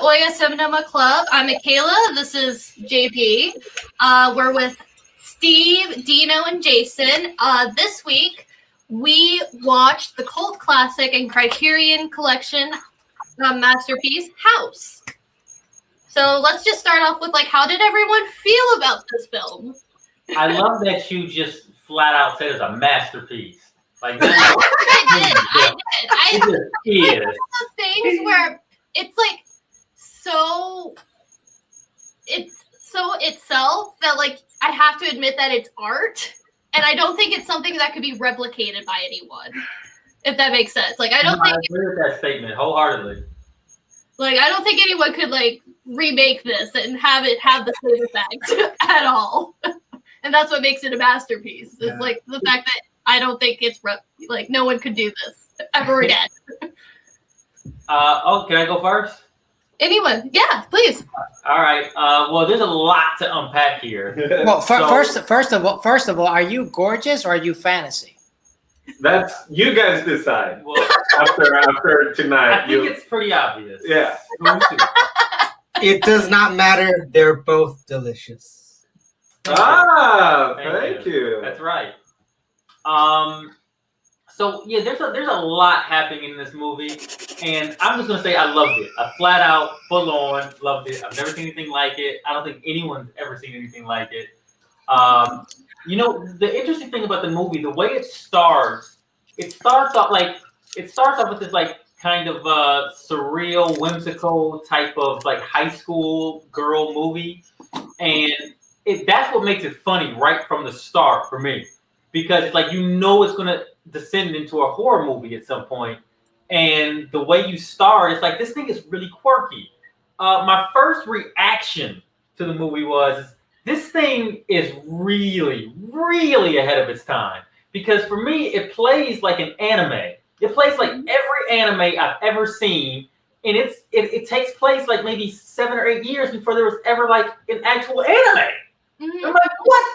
Oye Cinema Club. I'm Michaela. This is JP. We're with Steve, Dino, and Jason. This week, we watched the cult classic and Criterion Collection masterpiece, House. So let's just start off with, how did everyone feel about this film? I love that you just flat out said it's a masterpiece. I did. It just is. One of those things where it's it's so itself that I have to admit that it's art, and I don't think it's something that could be replicated by anyone, if that makes sense. I agree with that statement wholeheartedly. I don't think anyone could remake this and have it have the same effect at all. And that's what makes it a masterpiece. It's the fact that I don't think it's no one could do this ever again. Can I go first? Anyone? Yeah, please. All right. Well, there's a lot to unpack here. Well, first of all, are you gorgeous or are you fantasy? That's you guys decide. Well, after tonight, I think it's pretty obvious. Yeah. It does not matter. They're both delicious. Thank you. That's right. So yeah, there's a lot happening in this movie, and I'm just gonna say I loved it. I flat out, full on loved it. I've never seen anything like it. I don't think anyone's ever seen anything like it. The interesting thing about the movie, the way it starts off with this kind of surreal, whimsical type of high school girl movie, and that's what makes it funny right from the start for me, because it's gonna descend into a horror movie at some point, and the way you start, it's this thing is really quirky. My first reaction to the movie was, this thing is really, really ahead of its time, because for me, it plays like an anime. It plays like every anime I've ever seen, and it takes place maybe 7 or 8 years before there was ever an actual anime. Mm-hmm. I'm what?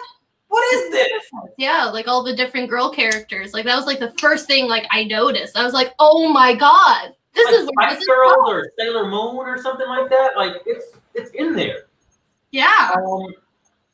What is this? Yeah, all the different girl characters. That was the first thing I noticed. I was oh my god, this is Spice Girls or Sailor Moon or something like that. It's in there. Yeah.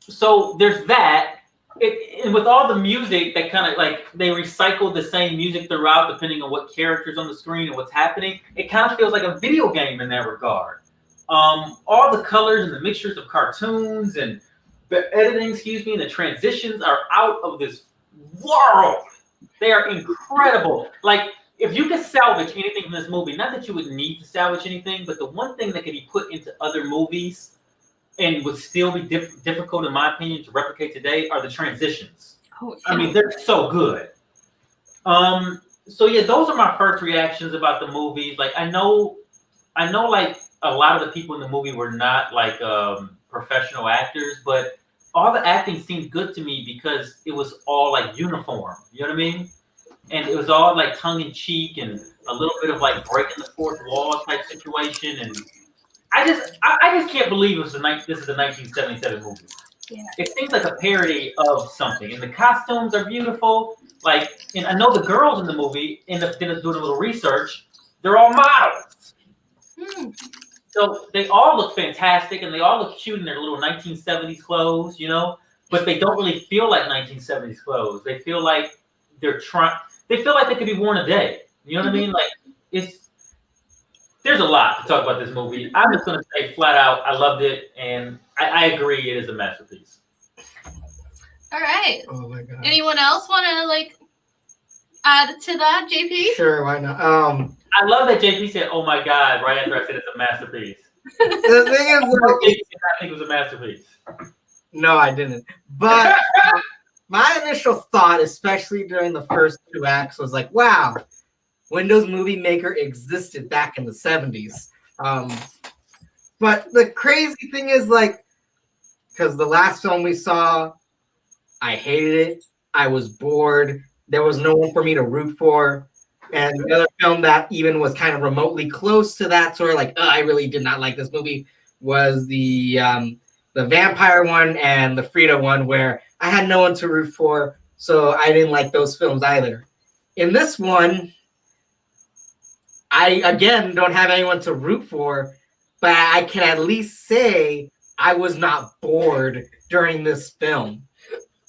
So there's that. And with all the music that kind of they recycle the same music throughout, depending on what characters on the screen and what's happening. It kind of feels like a video game in that regard. All the colors and the mixtures of cartoons and the editing, and the transitions are out of this world. They are incredible. If you could salvage anything from this movie, not that you would need to salvage anything, but the one thing that could be put into other movies and would still be difficult, in my opinion, to replicate today are the transitions. Oh, yeah. I mean, they're so good. So yeah, those are my first reactions about the movie. I know, a lot of the people in the movie were not professional actors, but all the acting seemed good to me because it was all uniform. You know what I mean? And it was all tongue in cheek and a little bit of breaking the fourth wall type situation. And I just can't believe this is a 1977 movie. Yeah. It seems like a parody of something, and the costumes are beautiful. And I know the girls in the movie end up doing a little research. They're all models. So they all look fantastic, and they all look cute in their little 1970s clothes, but they don't really feel like 1970s clothes. They feel like they feel like they could be worn a day. You know what I mean? There's a lot to talk about this movie. I'm just going to say flat out, I loved it, and I agree it is a masterpiece. All right. Oh my god. Anyone else want to add to that, JP? Sure, why not? I love that JP said, "Oh my god," right after I said it's a masterpiece. The thing is, I think it was a masterpiece. No, I didn't. But my initial thought, especially during the first 2 acts, was wow, Windows Movie Maker existed back in the 70s. But the crazy thing is, because the last film we saw, I hated it. I was bored. There was no one for me to root for. And the other film that even was kind of remotely close to that, sort of I really did not like this movie, was the vampire one and the Frida one, where I had no one to root for, so I didn't like those films either. In this one, I, again, don't have anyone to root for, but I can at least say I was not bored during this film.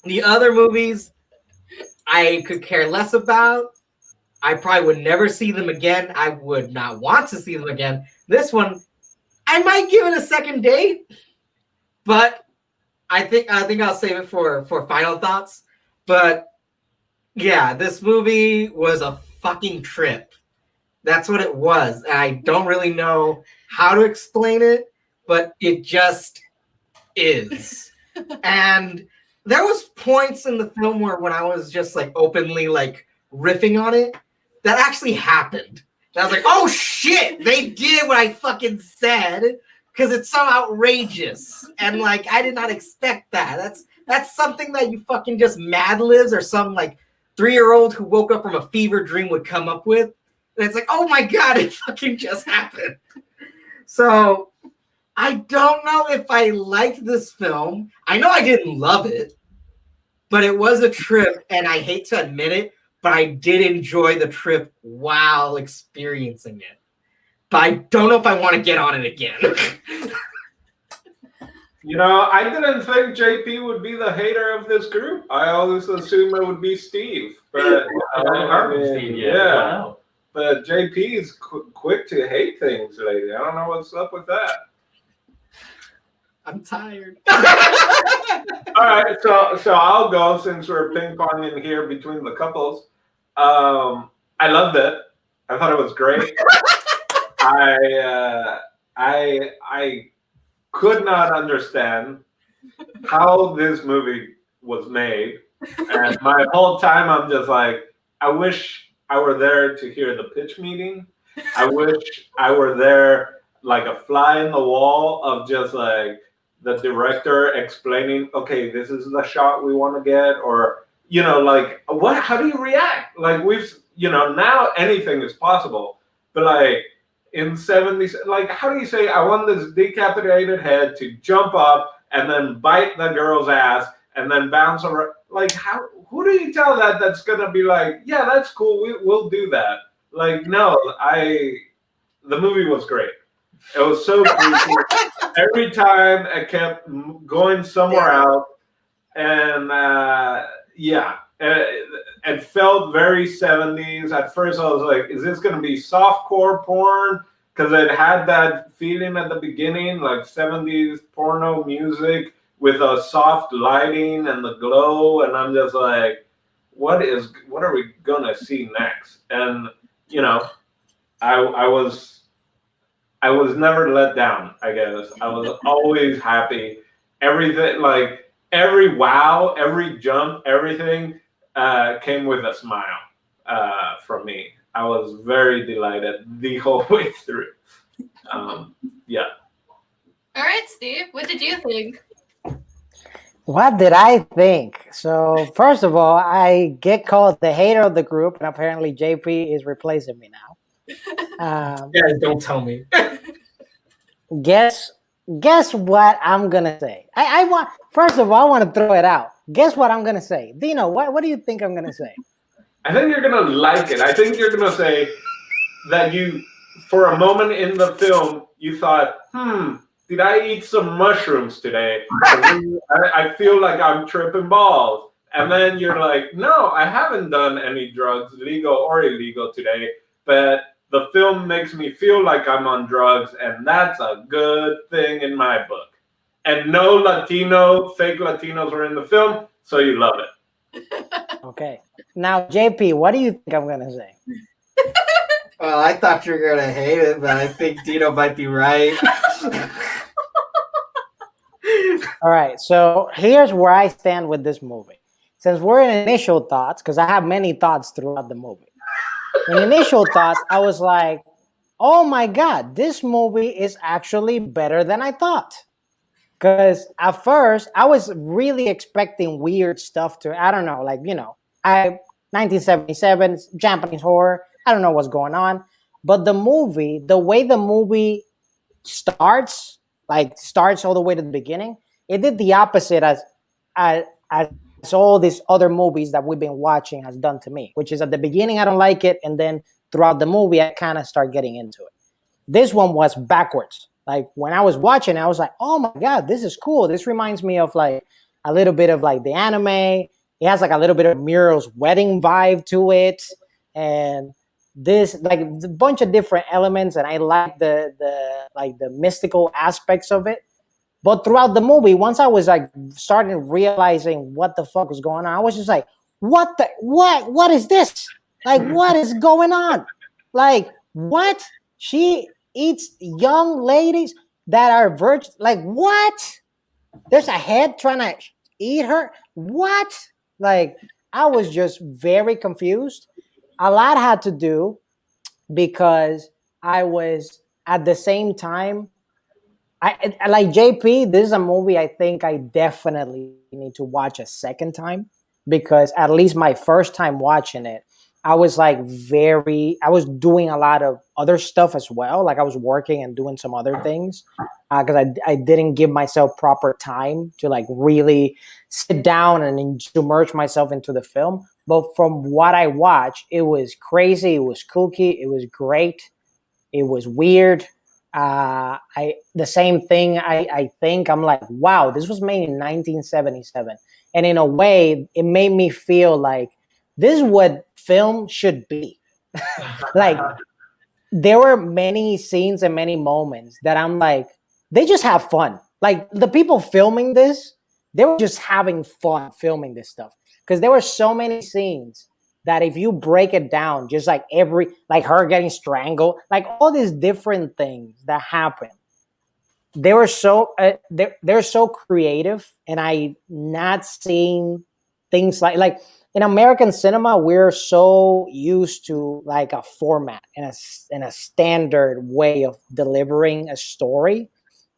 The other movies I could care less about. I probably would never see them again. I would not want to see them again. This one, I might give it a second date, but I think I'll save it for final thoughts. But yeah, this movie was a fucking trip. That's what it was. And I don't really know how to explain it, but it just is. And there was points in the film where when I was just like openly like riffing on it, that actually happened. And I was like, oh shit, they did what I fucking said because it's so outrageous. And like I did not expect that. That's something that you fucking just Mad Libs or some like 3-year-old who woke up from a fever dream would come up with. And it's like, oh my god, it fucking just happened. So I don't know if I liked this film. I know I didn't love it, but it was a trip, and I hate to admit it, but I did enjoy the trip while experiencing it. But I don't know if I want to get on it again. You know, I didn't think JP would be the hater of this group. I always assumed it would be Steve. But yeah. But JP is quick to hate things lately. I don't know what's up with that. I'm tired. All right, so I'll go since we're ping-ponging here between the couples. I loved it. I thought it was great. I could not understand how this movie was made, and my whole time I'm just like, I wish I were there to hear the pitch meeting. I wish I were there like a fly in the wall of just like the director explaining, okay, this is the shot we want to get, or, you know, like, what, how do you react? Like, we've, you know, now anything is possible, but like in 70s, like, how do you say, I want this decapitated head to jump up and then bite the girl's ass and then bounce over? Like, how, who do you tell that that's going to be like, yeah, that's cool, we'll do that? Like, no, the movie was great. It was so creepy. Every time I kept going somewhere else, and it felt very 70s. At first, I was like, "Is this gonna be softcore porn?" Because it had that feeling at the beginning, like 70s porno music with a soft lighting and the glow, and I'm just like, "What are we gonna see next?" And you know, I was never let down, I guess. I was always happy. Everything, like every wow, every jump, everything came with a smile from me. I was very delighted the whole way through. Yeah. All right, Steve, what did you think? What did I think? So first of all, I get called the hater of the group, and apparently JP is replacing me now. Yeah, don't tell me. Guess what I'm gonna say. I want, first of all, I want to throw it out. Guess what I'm gonna say. Dino, what do you think I'm gonna say? I think you're gonna like it. I think you're gonna say that you, for a moment in the film, you thought, did I eat some mushrooms today? I feel like I'm tripping balls. And then you're like, no, I haven't done any drugs, legal or illegal today, but the film makes me feel like I'm on drugs, and that's a good thing in my book. And no fake Latinos were in the film, so you love it. Okay. Now, JP, what do you think I'm gonna say? Well, I thought you were gonna hate it, but I think Dino might be right. All right, so here's where I stand with this movie. Since we're in initial thoughts, because I have many thoughts throughout the movie. In initial thoughts, I was like, oh my God, this movie is actually better than I thought. Because at first, I was really expecting weird stuff to, I don't know, like, 1977, Japanese horror, I don't know what's going on. But the movie, the way the movie starts all the way to the beginning, it did the opposite as all these other movies that we've been watching has done to me, which is at the beginning, I don't like it. And then throughout the movie, I kind of start getting into it. This one was backwards. Like when I was watching, I was like, oh my God, this is cool. This reminds me of like a little bit of like the anime. It has like a little bit of Muriel's wedding vibe to it. And this like a bunch of different elements. And I like the mystical aspects of it. But throughout the movie, once I was like starting realizing what the fuck was going on, I was just like, what is this? Like, what is going on? Like, what? She eats young ladies that are virgin. Like, what? There's a head trying to eat her. What? Like, I was just very confused. A lot had to do because I was at the same time. I like JP. This is a movie I think I definitely need to watch a second time because at least my first time watching it, I was like I was doing a lot of other stuff as well. Like I was working and doing some other things because I didn't give myself proper time to like really sit down and immerse myself into the film. But from what I watched, it was crazy. It was kooky. It was great. It was weird. The same thing. I think I'm like, wow, this was made in 1977, and in a way, it made me feel like this is what film should be. Like there were many scenes and many moments that I'm like, they just have fun. Like the people filming this, they were just having fun filming this stuff because there were so many scenes that if you break it down, just like like her getting strangled, like all these different things that happen, they were so they're so creative, and I not seen things like in American cinema, we're so used to like a format and a standard way of delivering a story,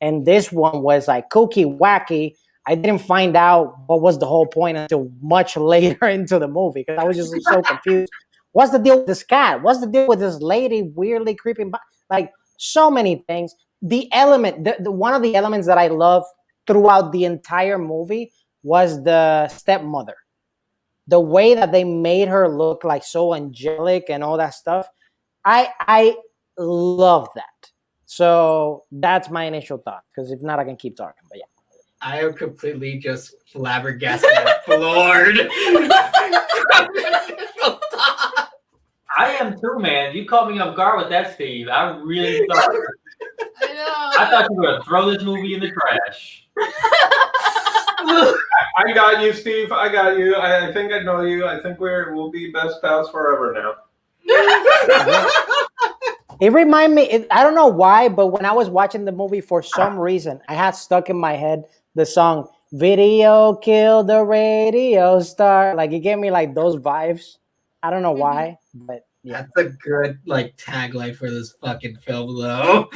and this one was like kooky, wacky. I didn't find out what was the whole point until much later into the movie because I was just so confused. What's the deal with this cat? What's the deal with this lady weirdly creeping by? Like so many things. The element, the one of the elements that I love throughout the entire movie was the stepmother. The way that they made her look like so angelic and all that stuff. I love that. So that's my initial thought. Because if not, I can keep talking. But yeah. I am completely just flabbergasted and floored. I am too, man. You caught me off guard with that, Steve. I really thought. I know. I thought you were gonna throw this movie in the trash. I got you, Steve. I got you. I think I know you. I think we'll be best pals forever now. It reminded me, I don't know why, but when I was watching the movie, for some reason, I had stuck in my head the song "Video Killed the Radio Star." Like it gave me like those vibes. I don't know why, but yeah. That's a good like tagline for this fucking film, though.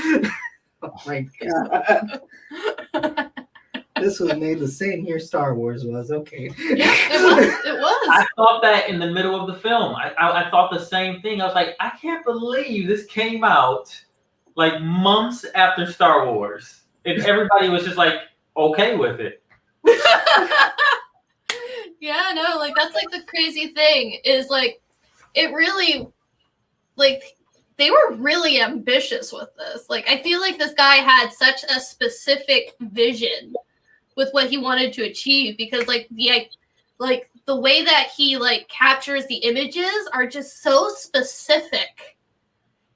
Oh my god. This was made the same year Star Wars was. Okay. Yeah, it was. I thought that in the middle of the film. I thought the same thing. I was like, I can't believe this came out like months after Star Wars. And everybody was just like okay with it. Yeah, no, like that's like the crazy thing is like it really like they were really ambitious with this. Like I feel like this guy had such a specific vision with what he wanted to achieve because like the way that he like captures the images are just so specific.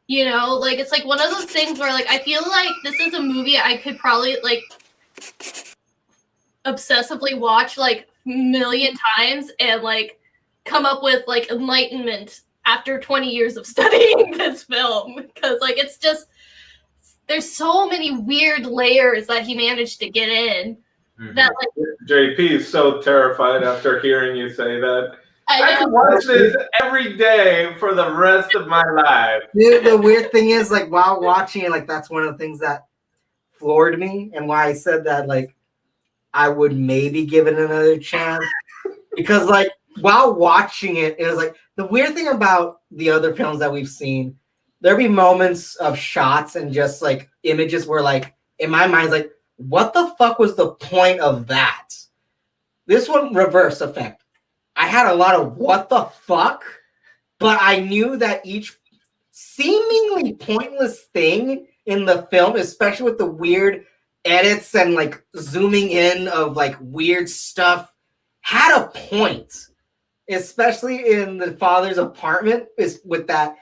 You know, like it's like one of those things where like I feel like this is a movie I could probably like obsessively watch like a million times and like come up with like enlightenment after 20 years of studying this film because like it's just there's so many weird layers that he managed to get in that like JP is so terrified after hearing you say that. I know. can watch this every day for the rest of my life. Dude, the weird thing is like while watching it, like that's one of the things that floored me and why I said that like I would maybe give it another chance because like while watching it, it was like the weird thing about the other films that we've seen, there'll be moments of shots and just like images where like in my mind, it's like, what the fuck was the point of that? This one, reverse effect. I had a lot of what the fuck, but I knew that each seemingly pointless thing in the film, especially with the weird edits and like zooming in of like weird stuff, had a point. Especially in the father's apartment, is with that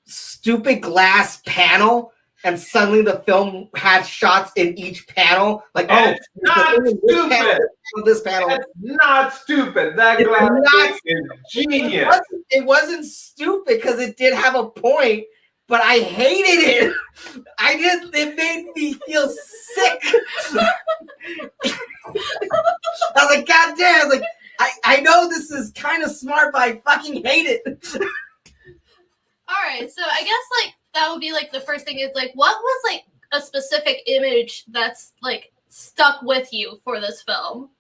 stupid glass panel, and suddenly the film had shots in each panel. Like, It's not stupid. This panel. That's not stupid. That glass is genius. It wasn't stupid because it did have a point, but I hated it. It made me feel sick. I was like, God damn! I was like, I know this is kind of smart, but I fucking hate it. All right, so I guess like that would be like the first thing is like, what was like a specific image that's like stuck with you for this film?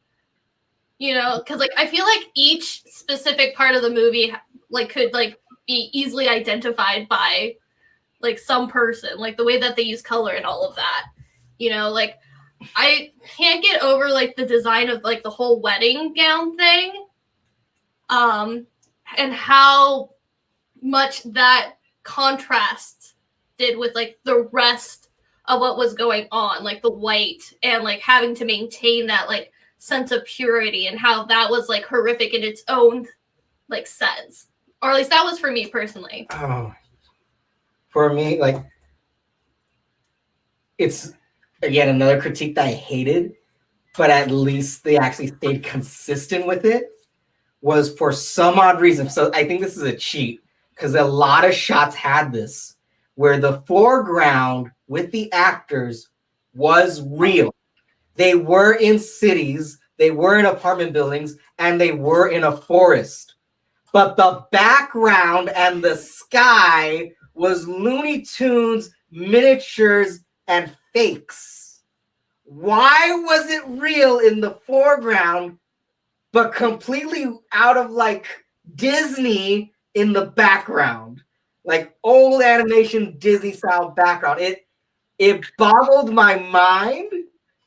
You know, because like I feel like each specific part of the movie like could like be easily identified by like some person, like the way that they use color and all of that. You know, like I can't get over like the design of like the whole wedding gown thing, and how much that contrast did with like the rest of what was going on, like the white and like having to maintain that like sense of purity, and how that was like horrific in its own like sense, or at least that was for me personally. Oh, for me, like it's again another critique that I hated, but at least they actually stayed consistent with it. Was for some odd reason. So I think this is a cheat because a lot of shots had this where the foreground with the actors was real. They were in cities, they were in apartment buildings, and they were in a forest. But the background and the sky was Looney Tunes, miniatures, and fakes. Why was it real in the foreground, but completely out of like Disney in the background? Like old animation Disney style background. It boggled my mind,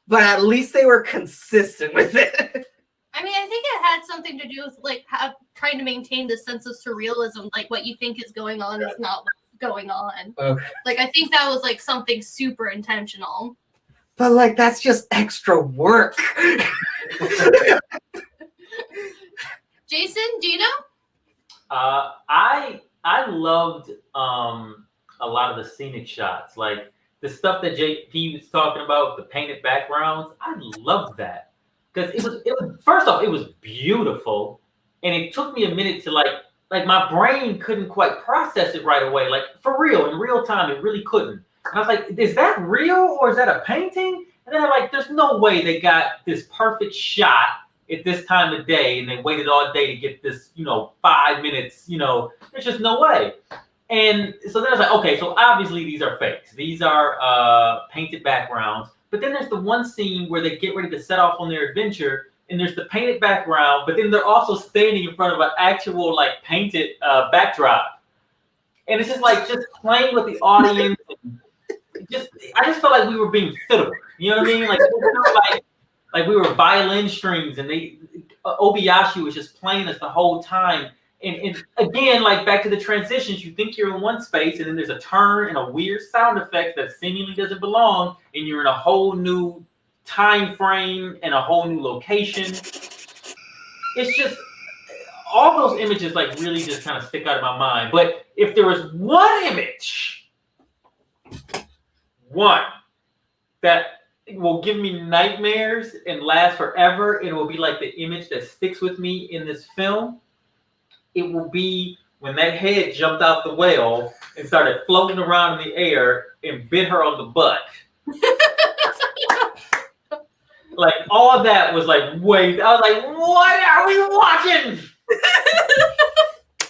but at least they were consistent with it. I mean, I think it had something to do with like trying to maintain the sense of surrealism, like what you think is going on is not what's going on. Okay. Like I think that was like something super intentional. But like that's just extra work. Jason, do you know? I loved a lot of the scenic shots, like the stuff that JP was talking about, the painted backgrounds. I loved that because it was first off, it was beautiful, and it took me a minute to like my brain couldn't quite process it right away, like for real in real time, it really couldn't. And I was like, is that real or is that a painting? And then I'm like, there's no way they got this perfect shot at this time of day and they waited all day to get this, 5 minutes, there's just no way. And so then I was like, okay, so obviously these are fakes. These are painted backgrounds. But then there's the one scene where they get ready to set off on their adventure, and there's the painted background, but then they're also standing in front of an actual like painted backdrop. And it's just playing with the audience. I just felt like we were being fiddled. You know what I mean? Like it felt like we were violin strings, and Obayashi was just playing us the whole time. And again, like back to the transitions, you think you're in one space, and then there's a turn and a weird sound effect that seemingly doesn't belong, and you're in a whole new time frame and a whole new location. It's just all those images like really just kind of stick out of my mind. But if there was one image, that will give me nightmares and last forever, it will be like the image that sticks with me in this film. It will be when that head jumped out the well and started floating around in the air and bit her on the butt. Like all of that was like, wait, I was like, what are we watching?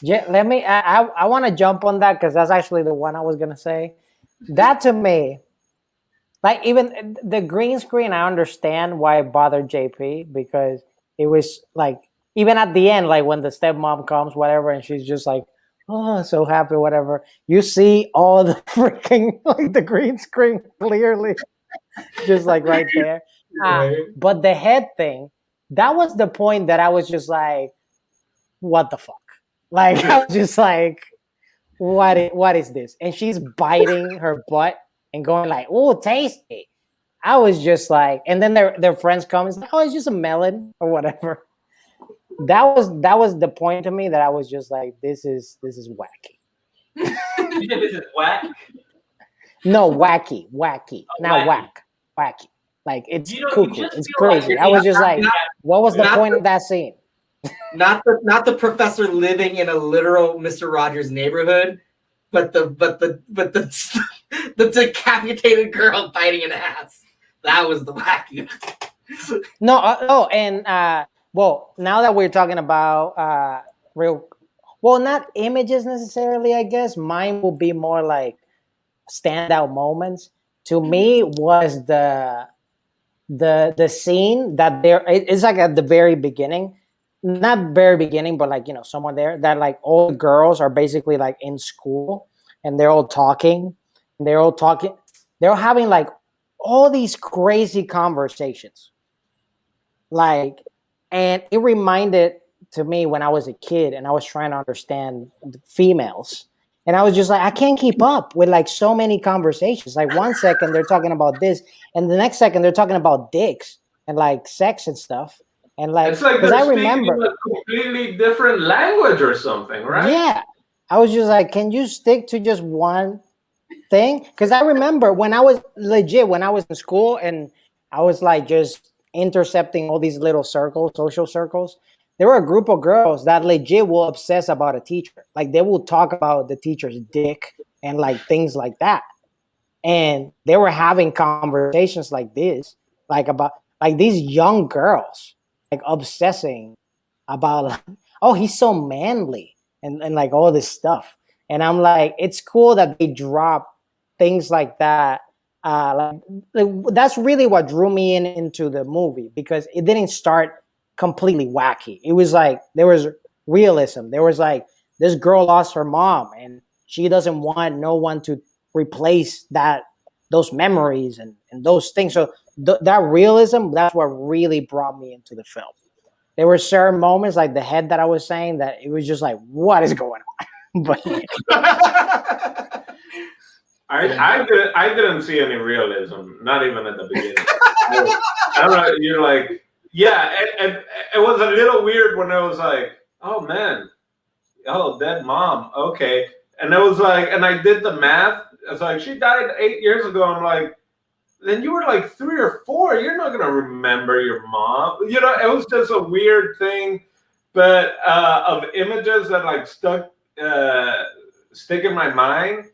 Yeah, I want to jump on that because that's actually the one I was gonna say. That to me, like even the green screen, I understand why it bothered JP, because it was like, even at the end, like when the stepmom comes, whatever, and she's just like, oh, so happy, whatever. You see all the freaking, like the green screen clearly, just like right there. But the head thing, that was the point that I was just like, what the fuck? Like, I was just like, what is this? And she's biting her butt. and going like, "Oh, tasty." I was just like, and then their friends come and say, "Oh, it's just a melon or whatever." That was the point to me that I was just like, this is wacky. You said this is whack. No, wacky, Oh, not wacky. wacky. Like it's You cuckoo, just it's feel like crazy. you're I was just like, not- what was the not point the- of that scene? Not the professor living in a literal Mr. Rogers neighborhood, but the the decapitated girl biting an ass. That was the wacky. No, and well, now that we're talking about real, well, not images necessarily. I guess mine will be more like standout moments. To me, was the scene that it's like at the very beginning, not very beginning, but like someone there that like all the girls are basically like in school and they're all talking, they're all having like all these crazy conversations, like, and it reminded to me when I was a kid and I was trying to understand the females. And I was just like, I can't keep up with like so many conversations. Like 1 second they're talking about this, and the next second they're talking about dicks and like sex and stuff. And like, It's like because they're I speaking remember, a completely different language or something, right? yeah, I was just like, can you stick to just one thing? Because I remember when I was in school and I was like just intercepting all these little circles, social circles. There were a group of girls that legit will obsess about a teacher. Like they will talk about the teacher's dick and like things like that. And they were having conversations like this, like about like these young girls, like obsessing about like, oh, he's so manly and like all this stuff. And I'm like, it's cool that they drop things like that. That's really what drew me into the movie, because it didn't start completely wacky. It was like there was realism. There was like this girl lost her mom and she doesn't want no one to replace those memories and those things. So that realism, that's what really brought me into the film. There were certain moments like the head that I was saying that it was just like, what is going on? But I didn't see any realism, not even at the beginning. I don't know. You're like, yeah, and it was a little weird when it was like, oh man, oh dead mom, okay, and it was like, and I did the math. It's like she died 8 years ago. I'm like, then you were like 3 or 4. You're not gonna remember your mom. You know, it was just a weird thing, but of images that like stick in my mind.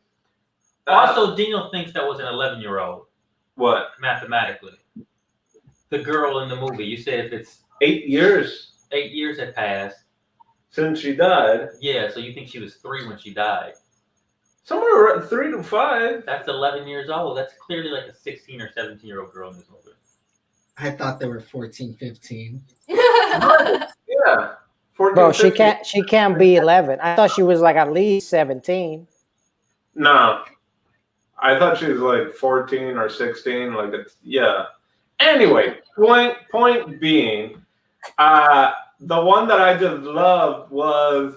Also, Dino thinks that was an 11-year-old. What? Mathematically, the girl in the movie. You said if it's 8 years 8 years had passed. since she died. Yeah, so you think she was 3 when she died? Somewhere around 3 to 5. That's 11 years old. That's clearly like a 16 or 17-year-old girl in this movie. I thought they were 14, 15. Yeah. 14, bro, 15. she can't be 11. I thought she was like at least 17. No. I thought she was like 14 or 16. Like, it's, yeah. Anyway, point being, the one that I just loved was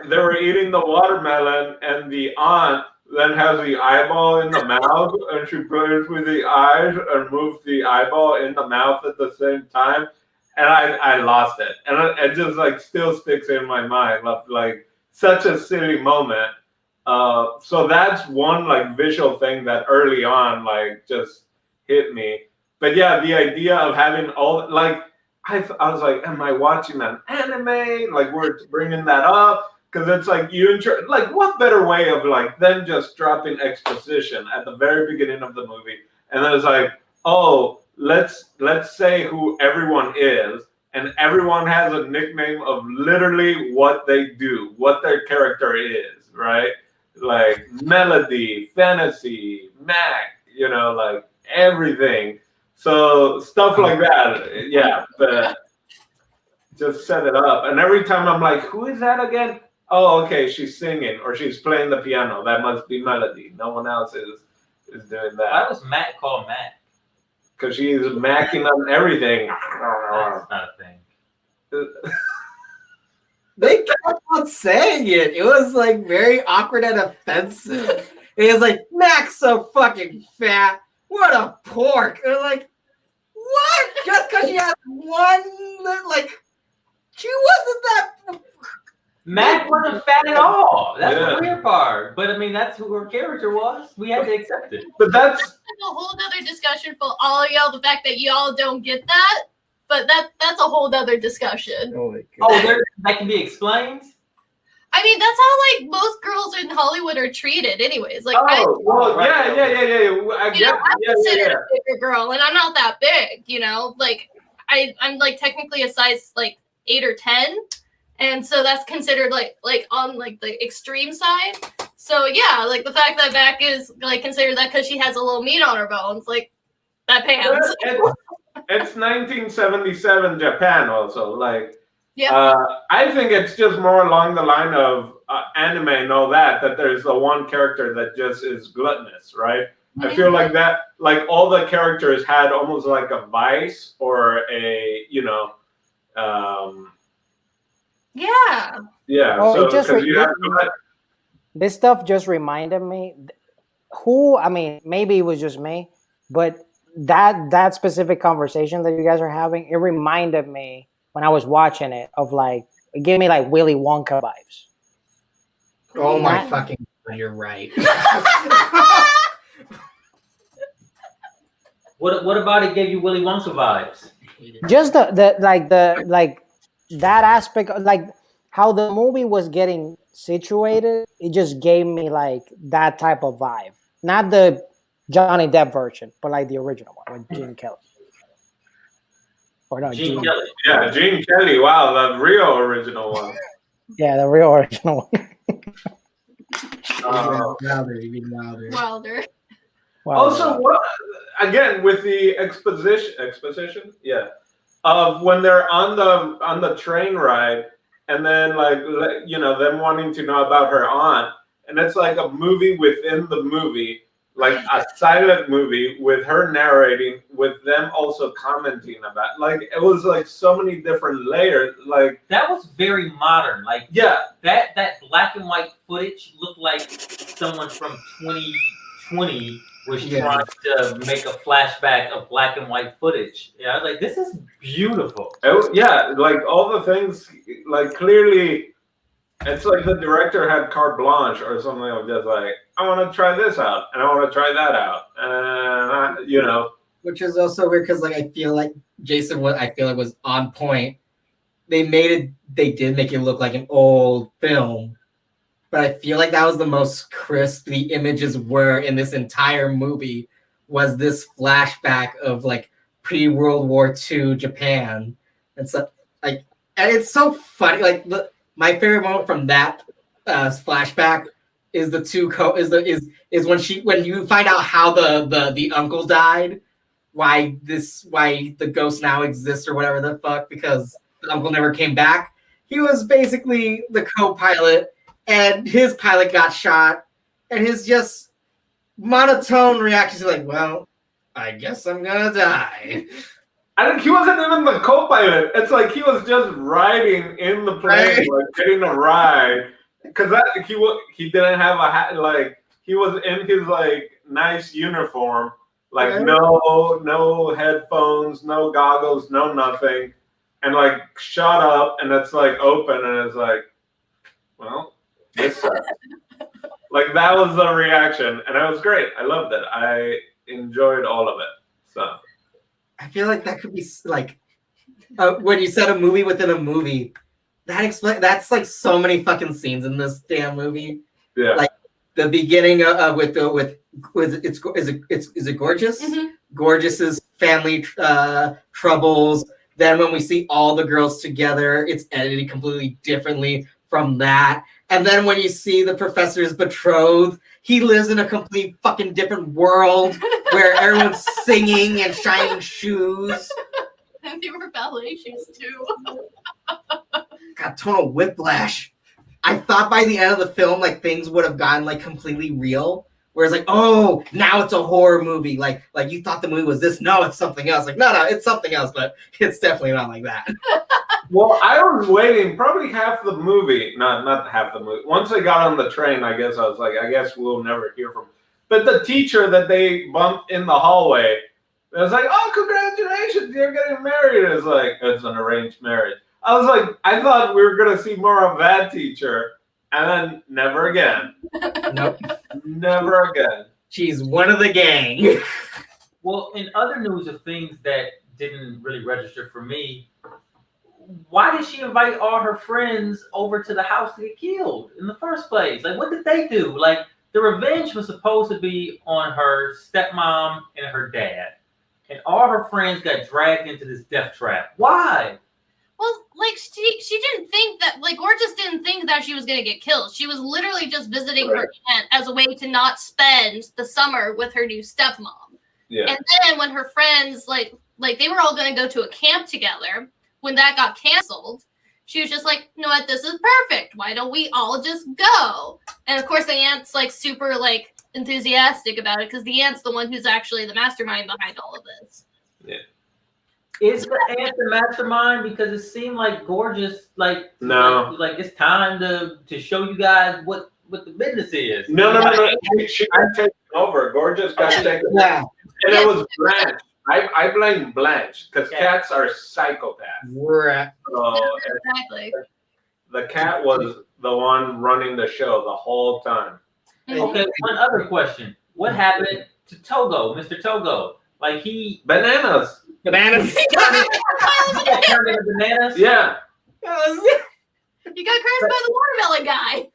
they were eating the watermelon, and the aunt then has the eyeball in the mouth, and she plays with the eyes and moves the eyeball in the mouth at the same time. And I lost it. And it just like still sticks in my mind. Like such a silly moment. So that's one like visual thing that early on like just hit me. But yeah, the idea of having all like I was like, am I watching an anime? Like we're bringing that up because it's like like what better way of like them just dropping exposition at the very beginning of the movie, and then it's like, oh, let's say who everyone is, and everyone has a nickname of literally what they do, what their character is, right? Like Melody, Fantasy, Mac, you know, like everything. So stuff like that, yeah. But just set it up, and every time I'm like, who is that again? Oh, okay, she's singing or she's playing the piano. That must be Melody. No one else is doing that. Why was Matt called Matt? Because she's macking on everything. That's not a thing. They kept on saying it. It was like very awkward and offensive. And it's like, Mac's so fucking fat. What a pork. And I'm like, what? Just because she has one, like, she wasn't that. Mac wasn't fat at all. That's Yeah. the weird part. But I mean, that's who her character was. We had to accept it. But that's That's a whole other discussion for all of y'all. The fact that y'all don't get that, but that's a whole other discussion. Oh my Oh, that can be explained. I mean, that's how like most girls in Hollywood are treated, anyways. Like, I yeah. I'm considered a bigger girl, and I'm not that big. You know, like I'm like technically a size like 8 or 10, and so that's considered like on like the extreme side. So yeah, like the fact that Mac is like considered that because she has a little meat on her bones, like that pans. It's 1977 Japan also. Like, Yeah. I think it's just more along the line of anime and all that there's the one character that just is gluttonous, right? I feel like that, like all the characters had almost like a vice or a, Yeah. yeah. Oh, So it just because you have this stuff just reminded me I mean, maybe it was just me, but that specific conversation that you guys are having, it reminded me when I was watching it of like, it gave me like Willy Wonka vibes. Oh my That- fucking God, you're right. What about it gave you Willy Wonka vibes? Just the that aspect, like how the movie was getting situated, it just gave me like that type of vibe. Not the Johnny Depp version, but like the original one with Gene Kelly. Or no, Gene Kelly. Yeah, Gene Kelly. Wow, the real original one. Yeah, the real original one. Wilder, even Wilder. Wilder. Wow. Also, what again with the exposition, yeah, of when they're on the train ride, and then like them wanting to know about her aunt, and it's like a movie within the movie, like a silent movie with her narrating, with them also commenting about, like it was like so many different layers, like That was very modern. Like yeah, that black and white footage looked like someone from 2020 was Yeah. trying to make a flashback of black and white footage. Yeah, I was like, this is beautiful. yeah, like all the things, like clearly. It's like the director had carte blanche or something of just like, I want to try this out and I want to try that out, and Which is also weird because like I feel like Jason was on point. They did make it look like an old film, but I feel like that was the most crisp the images were in this entire movie, was this flashback of like pre-World War II Japan. And so like, and it's so funny. Like my favorite moment from that flashback is when you find out how the uncle died, why the ghost now exists or whatever the fuck, because the uncle never came back. He was basically the co-pilot, and his pilot got shot, and his just monotone reactions are like, well, I guess I'm gonna die. I think he wasn't even the co-pilot. It's like he was just riding in the plane, Right. like getting a ride, because he didn't have a hat. Like he was in his like nice uniform, like Right. no headphones, no goggles, no nothing, and like shot up, and it's like open, and it's like, well, this sucks. Like that was the reaction, and it was great. I loved it. I enjoyed all of it. So. I feel like that could be like when you said a movie within a movie. That's like so many fucking scenes in this damn movie. Yeah. Like the beginning is it Gorgeous? Mhm. Gorgeous's family troubles. Then when we see all the girls together, it's edited completely differently from that. And then when you see the professor's betrothed, he lives in a complete fucking different world where everyone's singing and shining shoes. And they were ballet shoes too. Got total whiplash. I thought by the end of the film, like things would have gotten like completely real. Whereas like, oh, now it's a horror movie. Like you thought the movie was this. No, it's something else. Like, no, it's something else, but it's definitely not like that. Well, I was waiting probably half the movie. Not half the movie. Once they got on the train, I guess I was like, I guess we'll never hear from. But the teacher that they bumped in the hallway, it was like, oh, congratulations, you're getting married. It's like, it's an arranged marriage. I was like, I thought we were gonna see more of that teacher, and then never again. Nope. Never again. She's one of the gang. Well, in other news of things that didn't really register for me, why did she invite all her friends over to the house to get killed in the first place? Like, what did they do? Like, the revenge was supposed to be on her stepmom and her dad, and all her friends got dragged into this death trap. Why? Well, like she didn't think that, like, or just didn't think that she was gonna get killed. She was literally just visiting her aunt as a way to not spend the summer with her new stepmom. Yeah. And then when her friends like they were all gonna go to a camp together, when that got canceled, she was just like, you know what, this is perfect. Why don't we all just go? And of course the aunt's like super like enthusiastic about it because the aunt's the one who's actually the mastermind behind all of this. Yeah. Is the aunt the mastermind? Because it seemed like Gorgeous, like, no, like it's time to show you guys what the business is. No. She got taken over. Gorgeous got taken over. Yeah. And it was Blanche. I blame Blanche because cats are psychopaths. Right. So Exactly. the cat was the one running the show the whole time. Okay, one other question. What happened to Togo, Mr. Togo? Like Bananas. Bananas. he got turned into bananas? Yeah. You got crushed by the watermelon guy.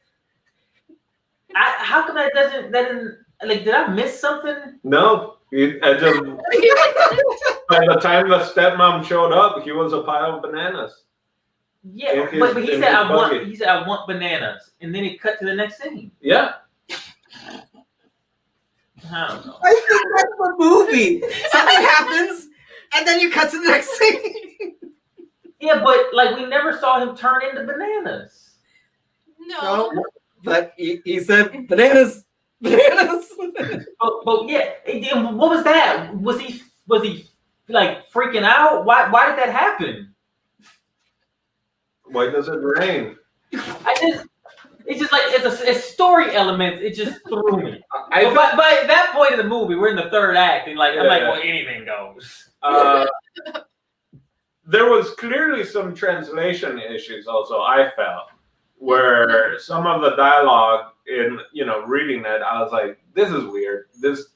How come that didn't like, did I miss something? No. I just, by the time the stepmom showed up, he was a pile of bananas. Yeah, but he said I want bananas, and then it cut to the next scene. Yeah. I don't know. I think that's the movie. Something happens, and then you cut to the next scene. Yeah, but like we never saw him turn into bananas. No. But he said bananas. Bananas. But yeah, what was that? Was he like freaking out? Why did that happen? Why does it rain? It's just like it's story elements. It just threw me. But by that point in the movie, we're in the third act, and like I'm like, well, anything goes. There was clearly some translation issues. Also, I felt where some of the dialogue in reading it, I was like, this is weird. This,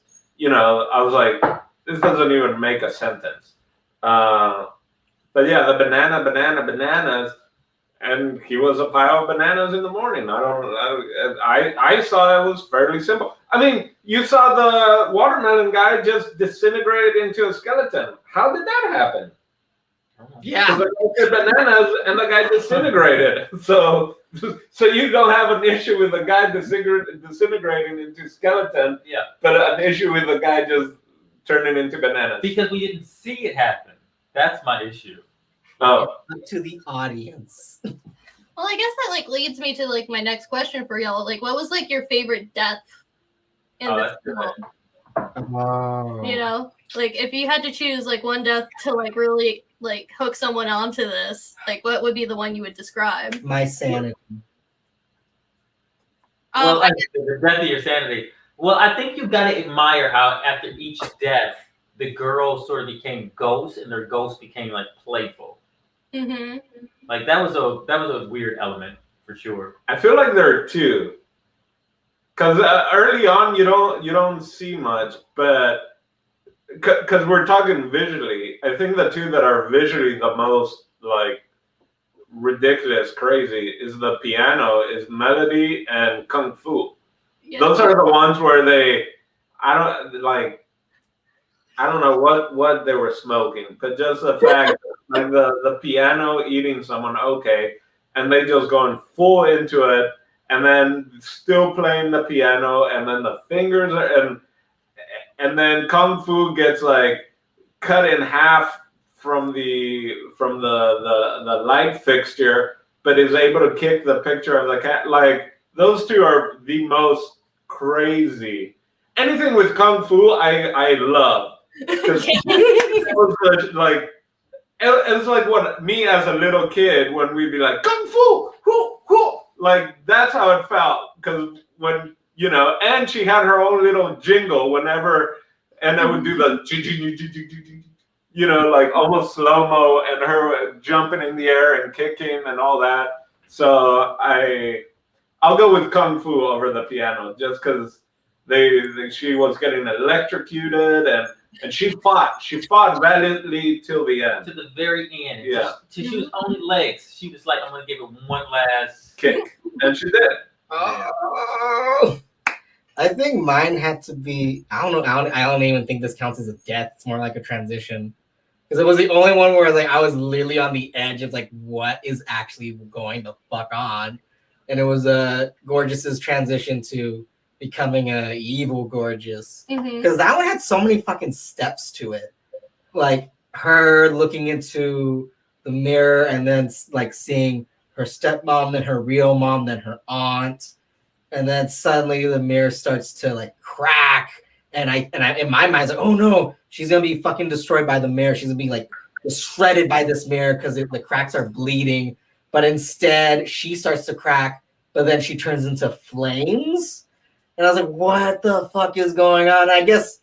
I was like, this doesn't even make a sentence. But yeah, the bananas. And he was a pile of bananas in the morning. I saw it was fairly simple. I mean, you saw the watermelon guy just disintegrate into a skeleton. How did that happen? Yeah. The guy said bananas and the guy disintegrated. So you don't have an issue with the guy disintegrating into skeleton. Yeah. But an issue with the guy just turning into bananas. Because we didn't see it happen. That's my issue. Oh. Up to the audience. Well, I guess that like leads me to like my next question for y'all. Like, what was like your favorite death in this film? Oh. You know, like if you had to choose like one death to like really like hook someone onto this, like what would be the one you would describe? My sanity. Well, the death of your sanity. Well, I think you got to admire how after each death, the girls sort of became ghosts, and their ghosts became like playful. Mm-hmm. Like that was a weird element for sure. I feel like there are two, because early on you don't see much, but because we're talking visually, I think the two that are visually the most like ridiculous, crazy is the piano, is Melody and Kung Fu. Yeah. Those are the ones where I don't know what they were smoking, but just the fact like the piano eating someone, okay, and they just going full into it, and then still playing the piano, and then the fingers are, and then Kung Fu gets like cut in half from the light fixture, but is able to kick the picture of the cat. Like those two are the most crazy. Anything with Kung Fu, I love. It was like it's like what me as a little kid when we'd be like kung fu, whoo, whoo. Like that's how it felt because when and she had her own little jingle whenever, and I would do the like almost slow mo, and her jumping in the air and kicking and all that. So I'll go with kung fu over the piano just because she was getting electrocuted and she fought valiantly till the end. To the very end. Yeah. She was only legs. She was like, I'm gonna give it one last kick, and she did. Oh, I think mine had to be. I don't know. I don't even think this counts as a death. It's more like a transition because it was the only one where like I was literally on the edge of like what is actually going to fuck on, and it was Gorgeous's transition to becoming a evil Gorgeous because that one had so many fucking steps to it, like her looking into the mirror and then like seeing her stepmom, then her real mom, then her aunt, and then suddenly the mirror starts to like crack, and I in my mind I was like, oh no, she's gonna be fucking destroyed by the mirror. She's gonna be like shredded by this mirror because the cracks are bleeding, but instead she starts to crack, but then she turns into flames. And I was like, what the fuck is going on? I guess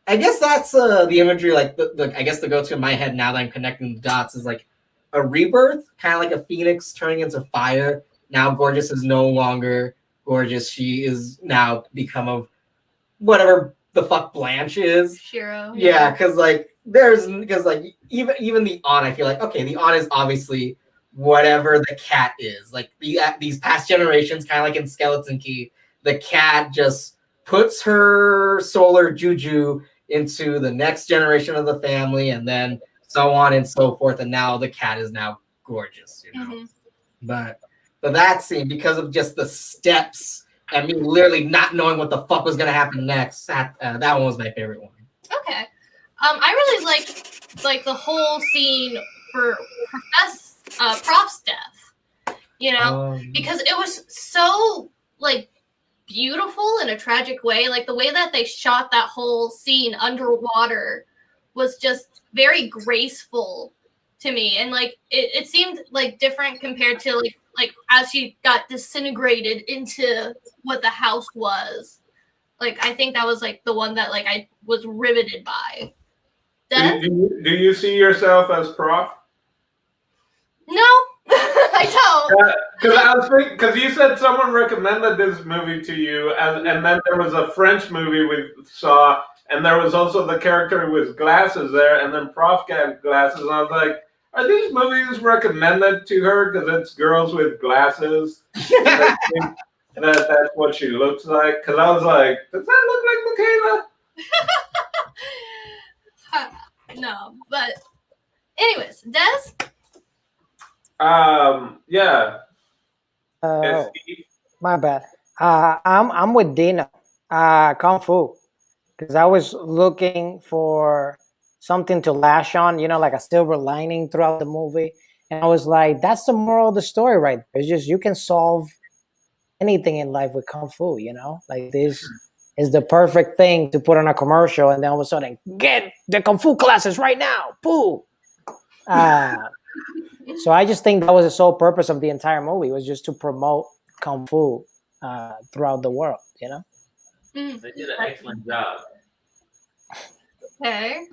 that's the imagery, like I guess the go-to in my head now that I'm connecting the dots is like a rebirth, kind of like a phoenix turning into fire. Now Gorgeous is no longer Gorgeous. She is now become of whatever the fuck Blanche is. Shiro. Yeah, because even the aunt, I feel like, okay, the aunt is obviously whatever the cat is. Like these past generations, kind of like in Skeleton Key, the cat just puts her solar juju into the next generation of the family, and then so on and so forth. And now the cat is now Gorgeous, But that scene, because of just the steps and me literally not knowing what the fuck was gonna happen next, that one was my favorite one. Okay. I really like the whole scene for Prof's death. Because it was so like beautiful in a tragic way. Like the way that they shot that whole scene underwater was just very graceful to me, and like it seemed like different compared to like as she got disintegrated into what the house was. Like I think that was like the one that like I was riveted by. Do you see yourself as Prof? No, I don't. Because I was thinking, because you said someone recommended this movie to you, and then there was a French movie we saw, and there was also the character with glasses there, and then Prof got glasses, and I was like, are these movies recommended to her because it's girls with glasses? That's what she looks like. Because I was like, does that look like Michaela? No, but anyways, Des? Yeah. My bad. I'm with Dino. Kung Fu, because I was looking for something to lash on, like a silver lining throughout the movie, and I was like, that's the moral of the story, right there. It's just you can solve anything in life with Kung Fu. Like this is the perfect thing to put on a commercial, and then all of a sudden, get the Kung Fu classes right now, boo. So I just think that was the sole purpose of the entire movie, was just to promote Kung Fu throughout the world, They did an excellent job. Okay.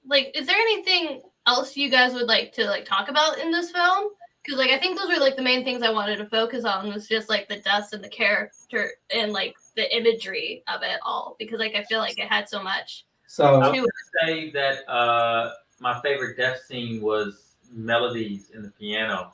Like, is there anything else you guys would like to like talk about in this film? Because like I think those were like the main things I wanted to focus on, was just like the deaths and the character and like the imagery of it all, because like I feel like it had so much. So I was going to say that my favorite death scene was Melody's in the piano.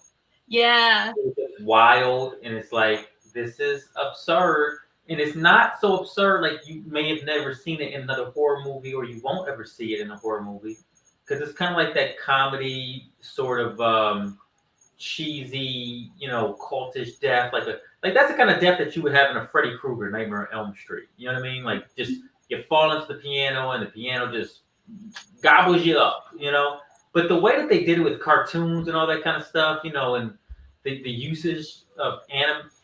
Yeah. It's wild, and it's like, this is absurd. And it's not so absurd like you may have never seen it in another horror movie, or you won't ever see it in a horror movie. Because it's kind of like that comedy sort of cheesy, cultish death. Like that's the kind of death that you would have in a Freddy Krueger Nightmare on Elm Street. You know what I mean? Like just you fall into the piano and the piano just gobbles you up, But the way that they did it with cartoons and all that kind of stuff, and the usage of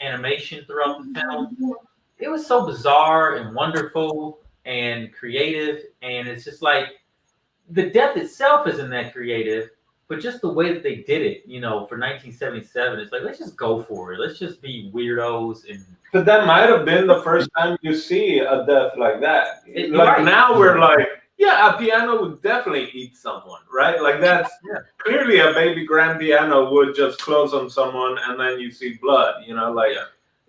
animation throughout the film, it was so bizarre and wonderful and creative. And it's just like, the death itself isn't that creative, but just the way that they did it, you know, for 1977, it's like, let's just go for it. Let's just be weirdos. But that might have been the first time you see a death like that. Right. Now we're like, yeah, a piano would definitely eat someone, right? Like that's clearly a baby grand piano would just close on someone and then you see blood, you know, like,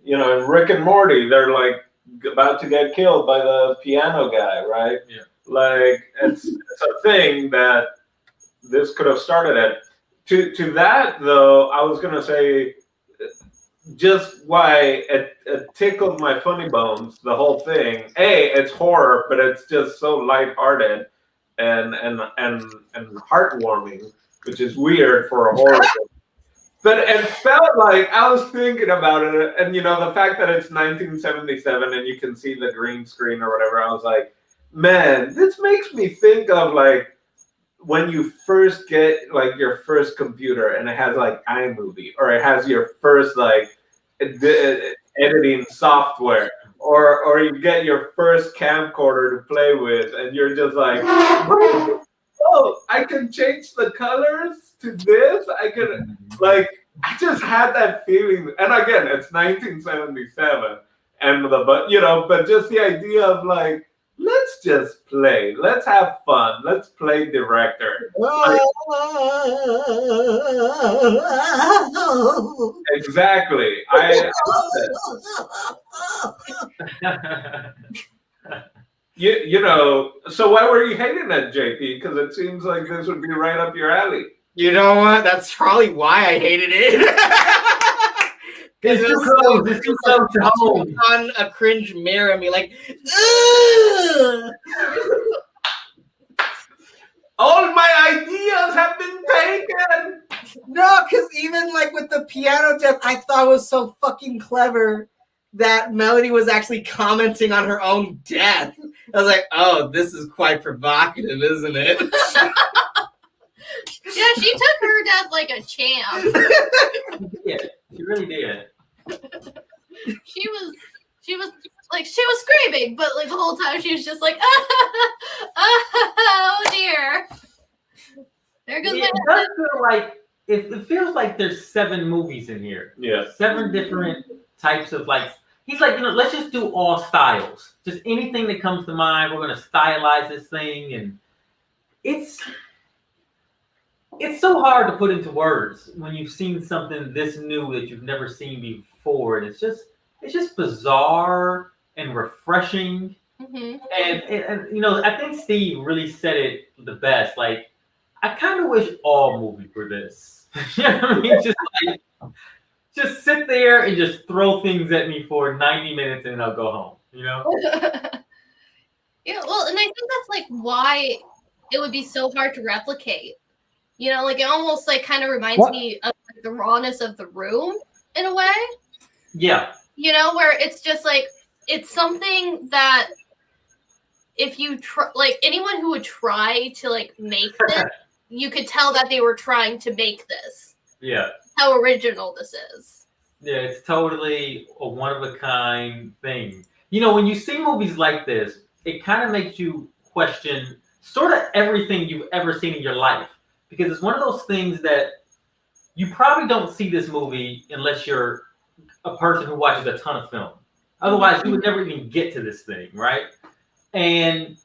you know, in Rick and Morty, they're like about to get killed by the piano guy, right? Yeah. Like it's a thing that this could have started at. To that though, I was gonna say just why it tickled my funny bones, the whole thing. It's horror, but it's just so lighthearted and heartwarming, which is weird for a horror film. But it felt like I was thinking about it, and you know, the fact that it's 1977 and you can see the green screen or whatever, I was like, man, this makes me think of like when you first get like your first computer and it has like iMovie, or it has your first like editing software, or you get your first camcorder to play with, and you're just like, oh, I can change the colors to this. I can like, I just had that feeling. And again, it's 1977, and but just the idea of like, let's just play. Let's have fun. Let's play director. Exactly. You know, so why were you hating that, JP? Because it seems like this would be right up your alley. You know what? That's probably why I hated it. It's too close to home. On a cringe mirror and be like, ugh! All my ideas have been taken. No, because even like with the piano death, I thought it was so fucking clever that Melody was actually commenting on her own death. I was like, oh, this is quite provocative, isn't it? Yeah, she took her death like a champ. Yeah, she really did. She was screaming, but like the whole time she was just like, oh dear. There goes It my does feel like it feels like there's 7 movies in here. Yeah. 7 different types of like. He's like, you know, let's just do all styles. Just anything that comes to mind. We're gonna stylize this thing, and it's so hard to put into words when you've seen something this new that you've never seen before, and it's just bizarre and refreshing. Mm-hmm. And you know, I think Steve really said it the best. Like, I kind of wish all movies were this. You know what I mean? Just sit there and just throw things at me for 90 minutes and I'll go home. You know? Yeah, well, and I think that's like why it would be so hard to replicate. You know, like it almost like kind of reminds me of like, the rawness of The Room in a way. Yeah. You know, where it's just like it's something that if you like anyone who would try to like make this, you could tell that they were trying to make this. Yeah. How original this is. Yeah, it's totally a one-of-a-kind thing. You know, when you see movies like this, it kind of makes you question sort of everything you've ever seen in your life. Because it's one of those things that you probably don't see this movie unless you're a person who watches a ton of film. Otherwise, you would never even get to this thing, right? And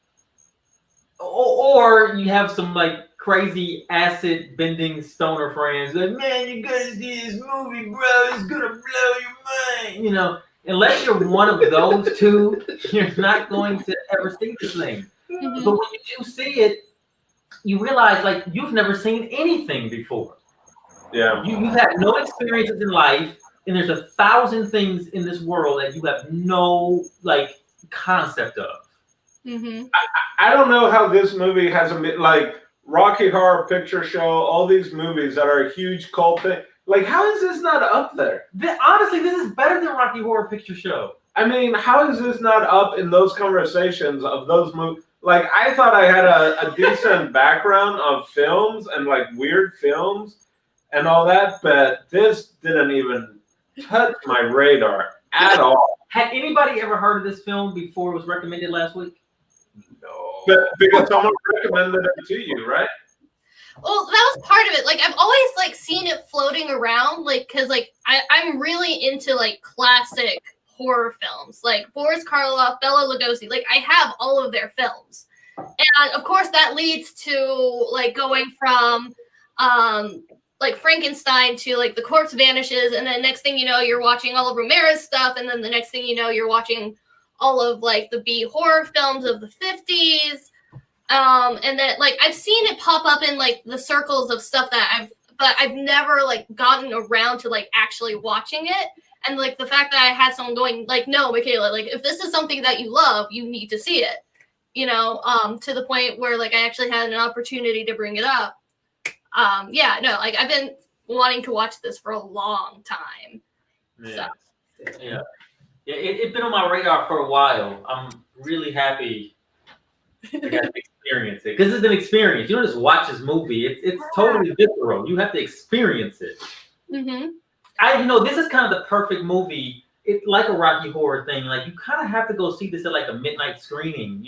or you have some like crazy acid bending stoner friends like, man, you gotta see this movie, bro. It's gonna blow your mind. You know, unless you're one of those two, you're not going to ever see this thing. Mm-hmm. But when you do see it, you realize like you've never seen anything before. Yeah. You've had no experiences in life, and there's 1,000 things in this world that you have no like concept of. Mm-hmm. I don't know how this movie hasn't been like Rocky Horror Picture Show, all these movies that are a huge cult thing. Like, how is this not up there? Honestly, this is better than Rocky Horror Picture Show. I mean, how is this not up in those conversations of those movies? Like, I thought I had a decent background of films and like weird films and all that, but this didn't even touch my radar at all. Had anybody ever heard of this film before it was recommended last week? No. because someone recommended it to you, right? Well, that was part of it. Like I've always like seen it floating around, like because like I'm really into like classic horror films, like Boris Karloff, Bela Lugosi. Like I have all of their films, and of course that leads to like going from like Frankenstein to like The Corpse Vanishes, and then next thing you know you're watching all of Romero's stuff, and then the next thing you know you're watching all of like the B horror films of the 50s. And then like I've seen it pop up in like the circles of stuff that I've never like gotten around to like actually watching it. And like the fact that I had someone going like, no, Michaela, like if this is something that you love, you need to see it, you know, to the point where like I actually had an opportunity to bring it up. Yeah, no, like I've been wanting to watch this for a long time. Yeah. So. Yeah. It's been on my radar for a while. I'm really happy I got to experience it because it's an experience. You don't just watch this movie. It's totally visceral. You have to experience it. Mm-hmm. This is kind of the perfect movie. It's like a Rocky Horror thing. Like you kind of have to go see this at like a midnight screening,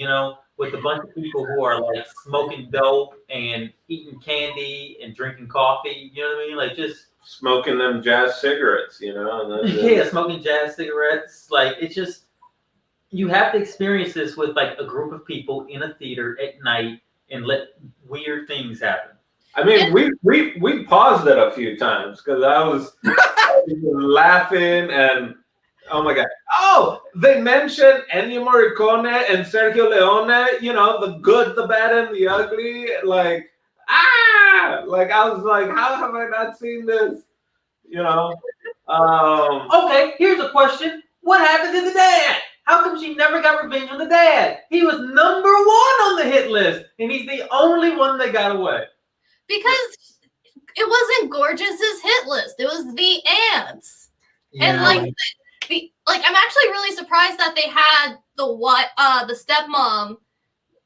with a bunch of people who are like smoking dope and eating candy and drinking coffee. You know what I mean? Like just smoking them jazz cigarettes. Yeah, smoking jazz cigarettes. Like it's just. You have to experience this with like a group of people in a theater at night and let weird things happen. I mean, we paused it a few times because I was laughing and oh my god! Oh, they mentioned Ennio Morricone and Sergio Leone. The good, the bad, and the ugly. Like I was like, how have I not seen this? Okay, here's a question: what happened to the dad? How come she never got revenge on the dad? He was #1 on the hit list, and he's the only one that got away. Because it wasn't Gorgeous's hit list; it was the ants. Yeah, and I'm actually really surprised that they had the stepmom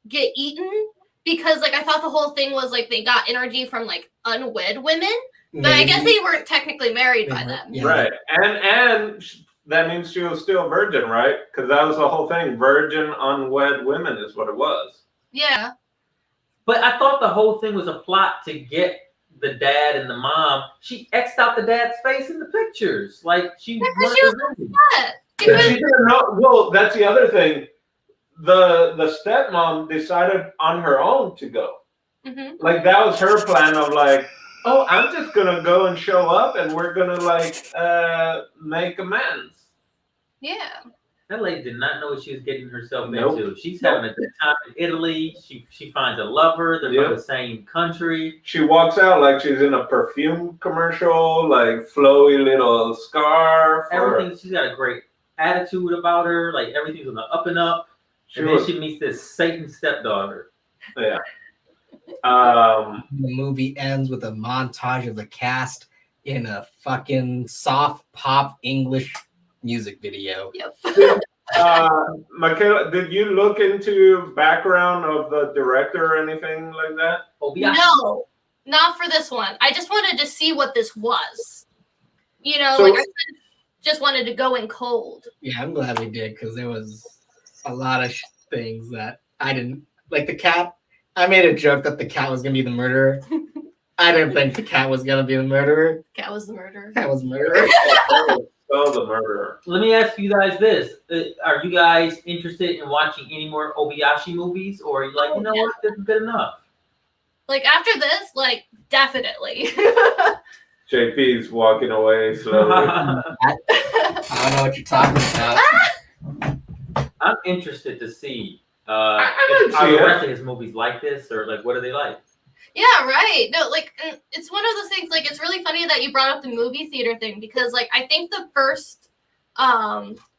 get eaten because like I thought the whole thing was like they got energy from like unwed women, but I guess they weren't technically married by them. Yeah. Right, and. That means she was still a virgin, right? Because that was the whole thing. Virgin, unwed women is what it was. Yeah. But I thought the whole thing was a plot to get the dad and the mom. She X'd out the dad's face in the pictures. Like she was upset. She didn't know. Well, that's the other thing. The stepmom decided on her own to go. Mm-hmm. Like that was her plan of like, oh, I'm just gonna go and show up, and we're gonna like make amends. Yeah. That lady did not know what she was getting herself into. She's having a good time in Italy. She finds a lover. They're from the same country. She walks out like she's in a perfume commercial, like flowy little scarf. Everything. She's got a great attitude about her. Like everything's on the up and up. And then she meets this Satan stepdaughter. Yeah. The movie ends with a montage of the cast in a fucking soft pop English music video. Yep. Michaela, did you look into background of the director or anything like that? No, not for this one. I just wanted to see what this was. I just wanted to go in cold. Yeah, I'm glad we did because there was a lot of things that I didn't like. The cat. I made a joke that the cat was gonna be the murderer. I didn't think the cat was gonna be the murderer. Cat was the murderer. Cat was the murderer. Oh, the murderer. Let me ask you guys this: are you guys interested in watching any more Obayashi movies, or are you like, what, this is good enough? Like after this, like definitely. JP's walking away slowly. I don't know what you're talking about. I'm interested to see. Are the rest of his movies like this, or like what are they like? Yeah, right. No, like it's one of those things. Like it's really funny that you brought up the movie theater thing because, like, I think the first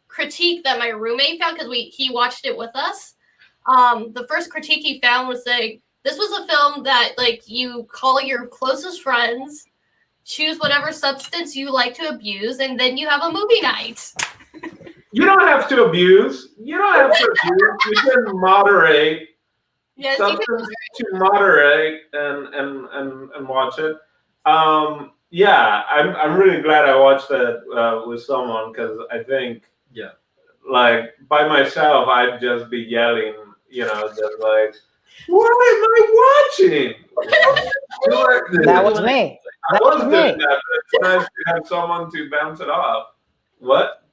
critique that my roommate found because he watched it with us. The first critique he found was saying this was a film that like you call your closest friends, choose whatever substance you like to abuse, and then you have a movie night. You don't have to abuse. You can moderate. Yes, substance to moderate and watch it. Yeah, I'm really glad I watched that with someone because I think like by myself I'd just be yelling just like, what am I watching? That was me. I was doing that, but it's nice to have someone to bounce it off. What?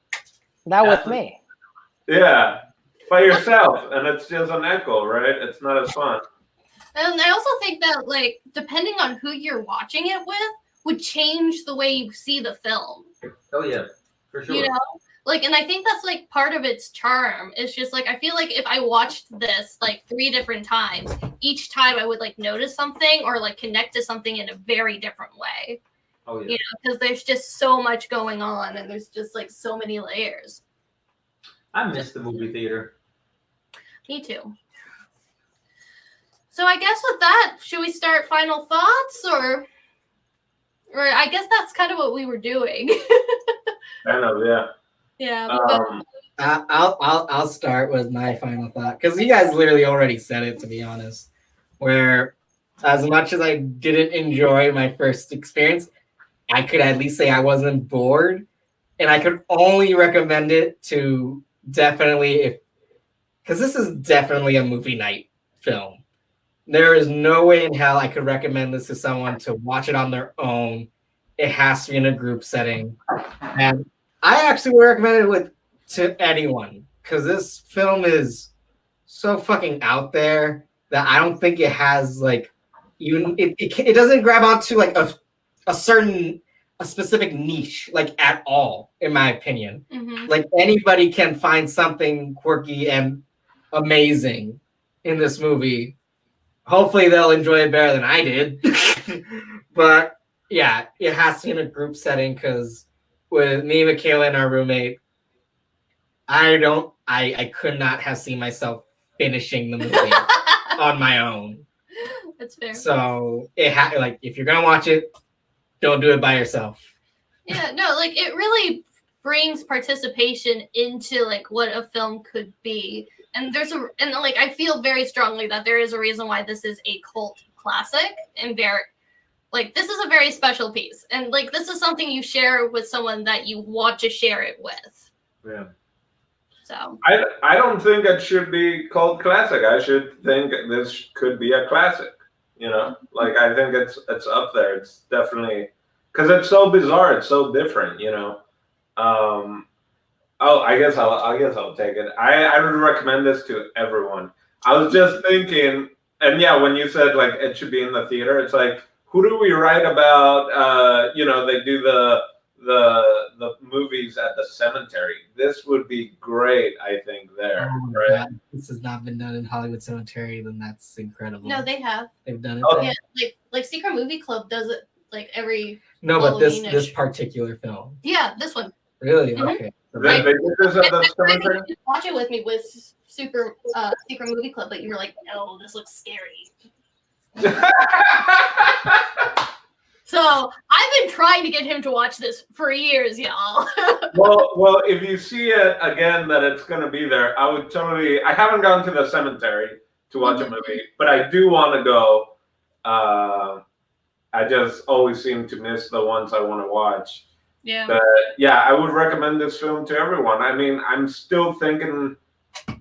That was me. Yeah, by yourself, and it's just an echo, right? It's not as fun. And I also think that, like, depending on who you're watching it with, would change the way you see the film. Oh yeah, for sure. You know, like, and I think that's like part of its charm. It's just like I feel like if I watched this like 3 different times, each time I would like notice something or like connect to something in a very different way. Oh yeah. You know, because there's just so much going on, and there's just like so many layers. I miss the movie theater. Me too. So I guess with that, should we start final thoughts, or I guess that's kind of what we were doing. Kind of, yeah. Yeah. I'll start with my final thought because you guys literally already said it, to be honest. Where as much as I didn't enjoy my first experience, I could at least say I wasn't bored, and I could only recommend it to definitely because this is definitely a movie night film. There is no way in hell I could recommend this to someone to watch it on their own. It has to be in a group setting. And I actually would recommend it to anyone because this film is so fucking out there that I don't think it has like even it doesn't grab onto like a specific niche like at all, in my opinion. Mm-hmm. Like anybody can find something quirky and amazing in this movie. Hopefully they'll enjoy it better than I did. But yeah, it has to be in a group setting because with me, Michaela, and our roommate, I could not have seen myself finishing the movie on my own. That's fair. So like if you're gonna watch it, don't do it by yourself. Yeah, no, like it really brings participation into like what a film could be. And like I feel very strongly that there is a reason why this is a cult classic, and like this is a very special piece, and like this is something you share with someone that you want to share it with. Yeah. So I don't think it should be called classic. I should think this could be a classic. Like I think it's up there. It's definitely because it's so bizarre. It's so different. I guess I'll take it. I would recommend this to everyone. I was just thinking, and yeah, when you said like it should be in the theater, it's like who do we write about? They do the movies at the cemetery. This would be great, I think. There, right? God, this has not been done in Hollywood Cemetery, then that's incredible. no, they have. They've done it. Oh. there. Yeah, like Secret Movie Club does it like every. No, but this Halloween-ish. particular film. Yeah, this one. Really? Mhm. Okay. They did this at the cemetery. You watch it with me with Secret Movie Club, but you were like, no, this looks scary. So I've been trying to get him to watch this for years, y'all. Well, if you see it again that it's going to be there, I would totally. I haven't gone to the cemetery to watch a movie, but I do want to go. I just always seem to miss the ones I want to watch. Yeah. But yeah, I would recommend this film to everyone. I mean, I'm still thinking.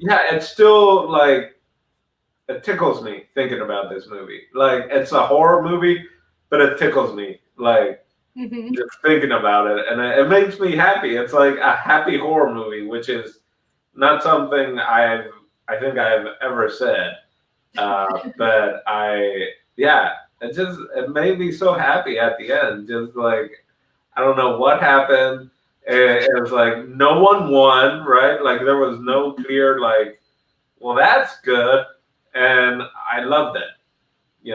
Yeah, it's still like it tickles me thinking about this movie. Like it's a horror movie, but it tickles me. Like. Mm-hmm. Just thinking about it, and it makes me happy. It's like a happy horror movie, which is not something I think I have ever said. But it made me so happy at the end. Just like I don't know what happened. It was like no one won, right? Like there was no clear like, well, that's good, and I loved it,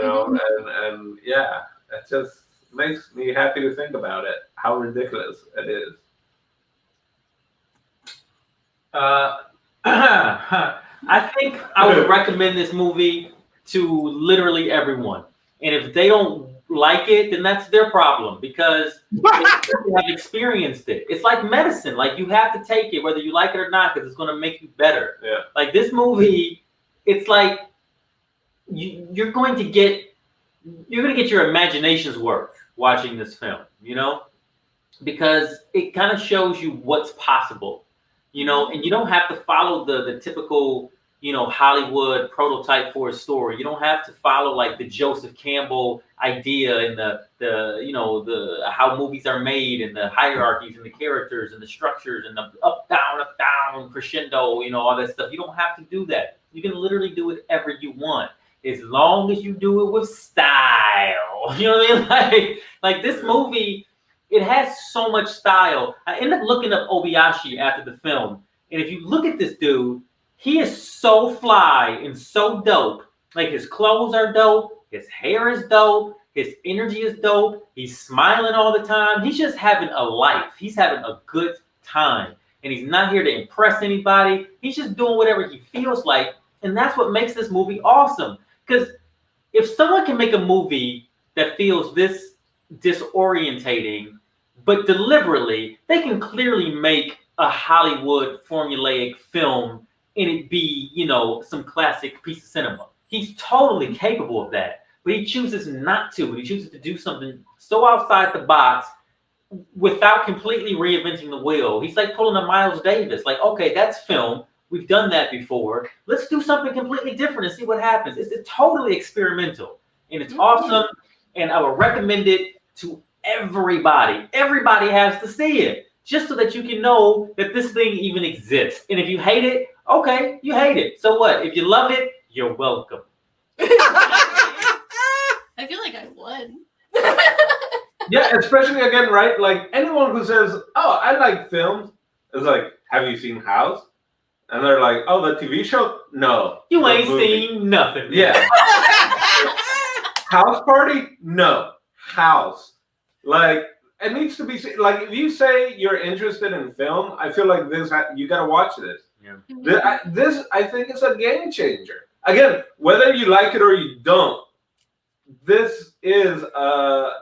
and yeah, it just makes me happy to think about it. How ridiculous it is. I think I would recommend this movie to literally everyone. And if they don't like it, then that's their problem because they have experienced it. It's like medicine. Like you have to take it whether you like it or not because it's going to make you better. Yeah. Like this movie, it's like you're going to get your imagination's worth watching this film, because it kind of shows you what's possible, and you don't have to follow the typical Hollywood prototype for a story. You don't have to follow like the Joseph Campbell idea and the how movies are made and the hierarchies and the characters and the structures and the up down crescendo, all that stuff. You don't have to do that. You can literally do whatever you want as long as you do it with style. You know what I mean? Like this movie, it has so much style. I ended up looking up Obayashi after the film, and if you look at this dude, he is so fly and so dope. Like his clothes are dope, his hair is dope, his energy is dope. He's smiling all the time. He's just having a life. He's having a good time. And he's not here to impress anybody. He's just doing whatever he feels like. And that's what makes this movie awesome. Because if someone can make a movie that feels this disorientating, but deliberately, they can clearly make a Hollywood formulaic film and it be, some classic piece of cinema. He's totally capable of that, but he chooses not to. He chooses to do something so outside the box without completely reinventing the wheel. He's like pulling a Miles Davis. Like, okay, that's film. We've done that before. Let's do something completely different and see what happens. It's totally experimental, and it's awesome, and I would recommend it to everybody. Everybody has to see it, just so that you can know that this thing even exists. And if you hate it, okay, you hate it. So what? If you love it, you're welcome. I feel like I won. Yeah, especially again, right? Like anyone who says, "Oh, I like films," is like, "Have you seen House?" And they're like, "Oh, the TV show?" No, You the ain't movie. seen nothing. Yeah. House Party? No. House. Like it needs to be like if you say you're interested in film, I feel like you gotta watch this. Yeah. This I think is a game changer. Again, whether you like it or you don't, this is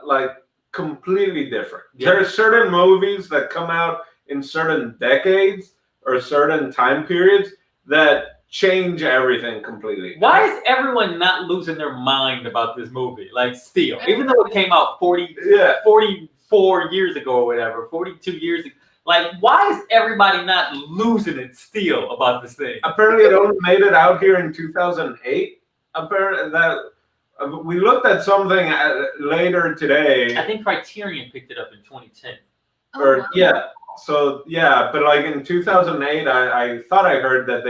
like completely different. Yeah. There are certain movies that come out in certain decades or certain time periods that change everything completely. Why is everyone not losing their mind about this movie? Like, still, even though it came out 44 years ago or whatever, 42 years ago. Like, why is everybody not losing it still about this thing? Apparently, it only made it out here in 2008. Apparently, we looked at something later today. I think Criterion picked it up in 2010. Or wow. yeah, so yeah, but like in 2008, I thought I heard that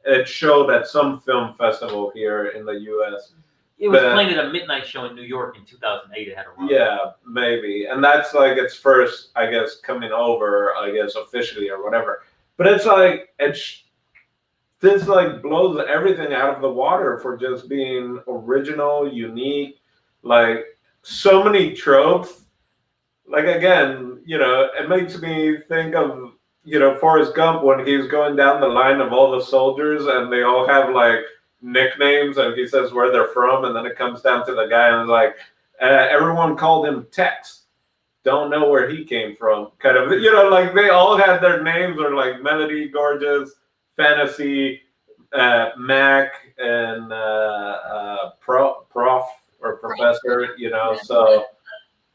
it showed at some film festival here in the U.S. It was playing at a midnight show in New York in 2008. It had a run. Yeah, maybe, and that's like its first, I guess, coming over, I guess, officially or whatever. But it's like this like blows everything out of the water for just being original, unique, like so many tropes. Like again, it makes me think of Forrest Gump when he's going down the line of all the soldiers and they all have like nicknames and he says where they're from, and then it comes down to the guy and it's like everyone called him Tex. Don't know where he came from. Kind of, like they all had their names or like Melody, Gorgeous, Fantasy, Mac, and Prof or Professor. So.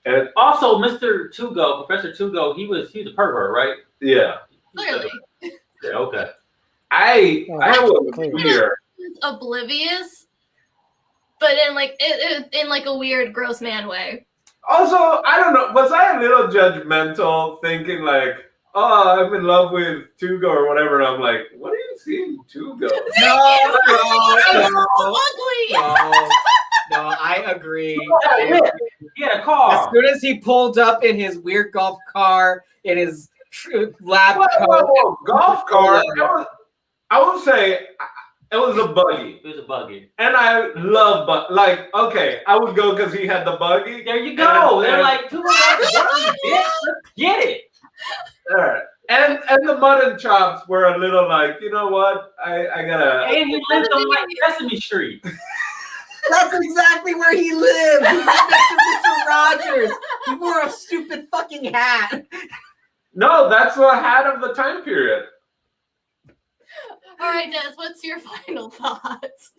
And Also, Mr. Tugo, Professor Tugo, he's a pervert, right? Yeah. Clearly. Yeah, okay. I was weird. Oblivious, but in like in like a weird, gross man way. Also, I don't know. Was I a little judgmental, thinking like, "Oh, I'm in love with Tugo or whatever"? And I'm like, "What are you seeing, Tugo?" No, I agree. Yeah, car. As soon as he pulled up in his weird golf car, in his lab coat. Golf car. I would say it was a buggy. It was a buggy. And I love okay, I would go because he had the buggy. There you go. They're like, Tugo, get it. All right. And the mutton chops were a little like, you know what? I gotta. And he lived on like Sesame Street. That's exactly where he lived. He lived next to Mr. Rogers. He wore a stupid fucking hat. No, that's the hat of the time period. All right, Des, what's your final thoughts?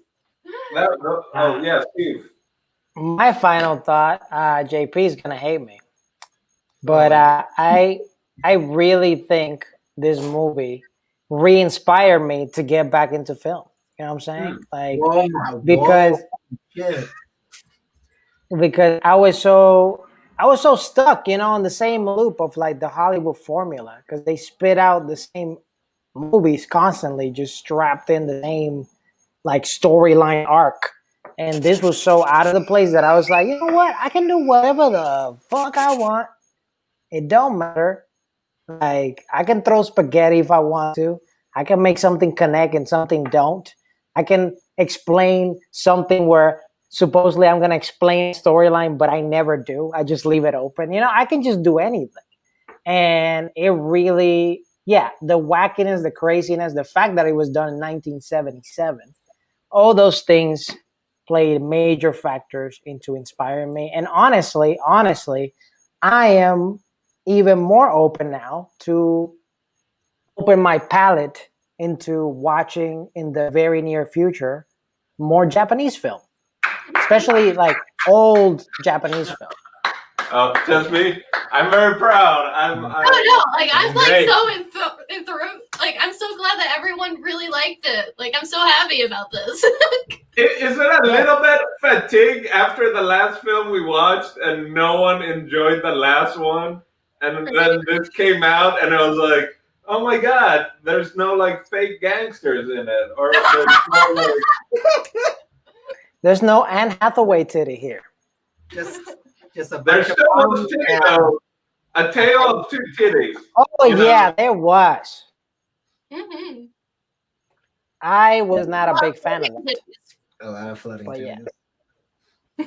Oh yeah, Steve. My final thought, JP is gonna hate me, but I really think this movie re-inspired me to get back into film. You know what I'm saying? Like Oh my because shit. because I was so stuck, you know, in the same loop of like the Hollywood formula because they spit out the same movies constantly, just strapped in the same like storyline arc. And this was so out of the place that I was like, you know what? I can do whatever the fuck I want. It don't matter. Like I can throw spaghetti if I want to. I can make something connect and something don't. I can explain something where supposedly I'm gonna explain storyline, but I never do. I just leave it open. You know, I can just do anything. And it really, yeah, the wackiness, the craziness, the fact that it was done in 1977, all those things played major factors into inspiring me. And honestly, I am even more open now to open my palette into watching in the very near future more Japanese film, especially like old Japanese film. Oh, just me. I'm very proud. No, like I'm like Great. so enthroned. Like I'm so glad that everyone really liked it. Like I'm so happy about this. Is it a little bit fatigue after the last film we watched and no one enjoyed the last one? And then this came out and I was like, oh my god, there's no like fake gangsters in it. Or there's no like... There's no Anne Hathaway titty here. Just a There's bunch of still one arms titty and- though. A tale of two titties. Oh You know? yeah, there was. Mhm. I was not a big fan of that. A lot of flooding. But yeah.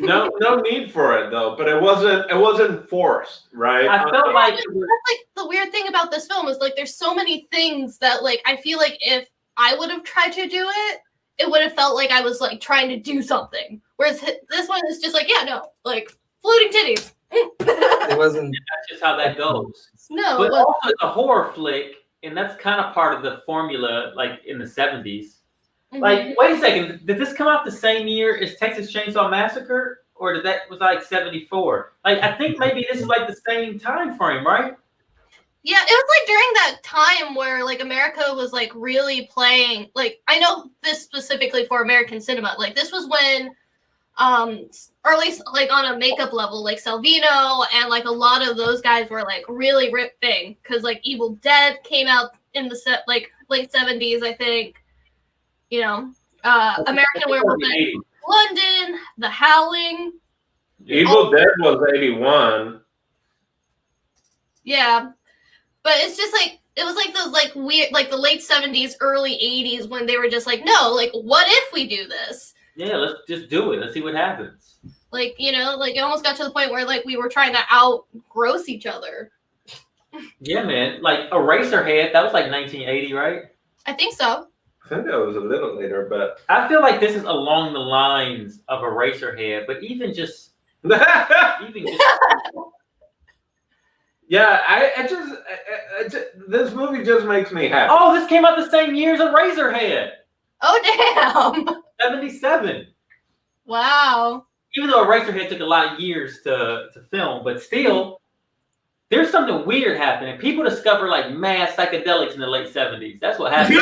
No need for it though, but it wasn't forced, right? I felt like That's like the weird thing about this film is like there's so many things that like I feel like if I would have tried to do it, it would have felt like I was like trying to do something. Whereas this one is just like, yeah, no, like floating titties. It wasn't. that's just how that goes. No, But it wasn't. also it's a horror flick, and that's kind of part of the formula, like in the 70s. Like, wait a second, did this come out the same year as Texas Chainsaw Massacre? Or did that was like 74? Like, I think maybe this is like the same time frame, right? Yeah, it was like during that time where like America was like really playing. Like I know this specifically for American cinema. Like this was when, or at least like on a makeup level, like Salvino and like a lot of those guys were like really ripping because like Evil Dead came out in the like late 70s, I think. You know, American Werewolf in London, The Howling. Evil Dead was 81. Yeah, but it's just like it was like those like weird, like the late 70s, early 80s when they were just like, no, like what if we do this? Yeah, let's just do it. Let's see what happens. Like, you know, like it almost got to the point where like we were trying to out gross each other. Yeah, man. Like Eraserhead, that was like 1980, right? I think so. I think that was a little later, but I feel like this is along the lines of Eraserhead, but even just yeah, I just this movie just makes me happy. oh, this came out the same year as Eraserhead, Oh damn! 77. Wow. Even though Eraserhead took a lot of years to film, but still, there's something weird happening. People discover like mad psychedelics in the late 70s. That's what happened.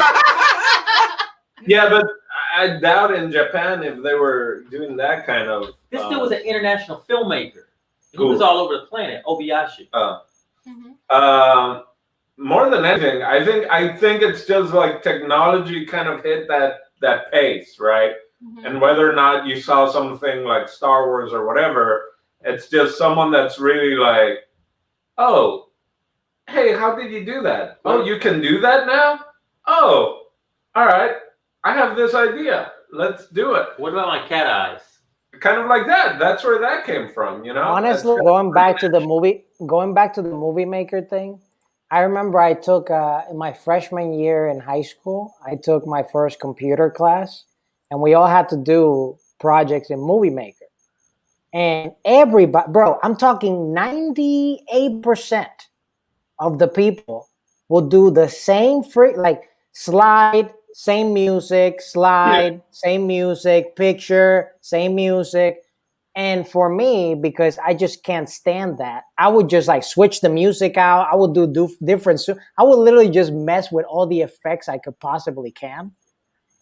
Yeah, but I doubt in Japan if they were doing that kind of. This dude was an international filmmaker. He Cool. was all over the planet. Obayashi. More than anything, I think it's just like technology kind of hit that pace, right? And whether or not you saw something like Star Wars or whatever, it's just someone that's really like, oh, hey, how did you do that? Oh, you can do that now? Oh, all right. I have this idea. Let's do it. What about my cat eyes? Kind of like that. That's where that came from, you know? Honestly, going back to the movie maker thing, I remember I took in my freshman year in high school, I took my first computer class, and we all had to do projects in Movie Maker. And everybody, bro, I'm talking 98% of the people will do the same slide, same music, slide, same music, picture, same music. And for me, because I just can't stand that, I would just like switch the music out. I would do different. I would literally just mess with all the effects I could possibly can.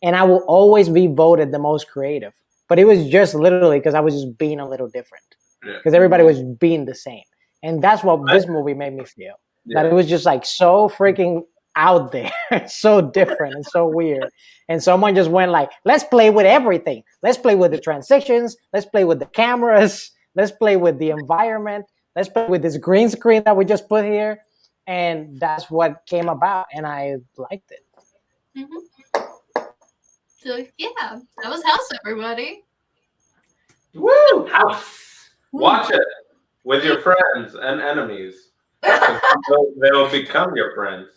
and I will always be voted the most creative. But it was just literally because I was just being a little different. Because everybody was being the same. And that's what this movie made me feel. That it was just like so freaking out there, so different and so weird. And someone just went like, let's play with everything. Let's play with the transitions. Let's play with the cameras. Let's play with the environment. Let's play with this green screen that we just put here. And that's what came about. And I liked it. Mm-hmm. So yeah, that was House, everybody. Woo! House. Watch it with your friends and enemies. They'll become your friends.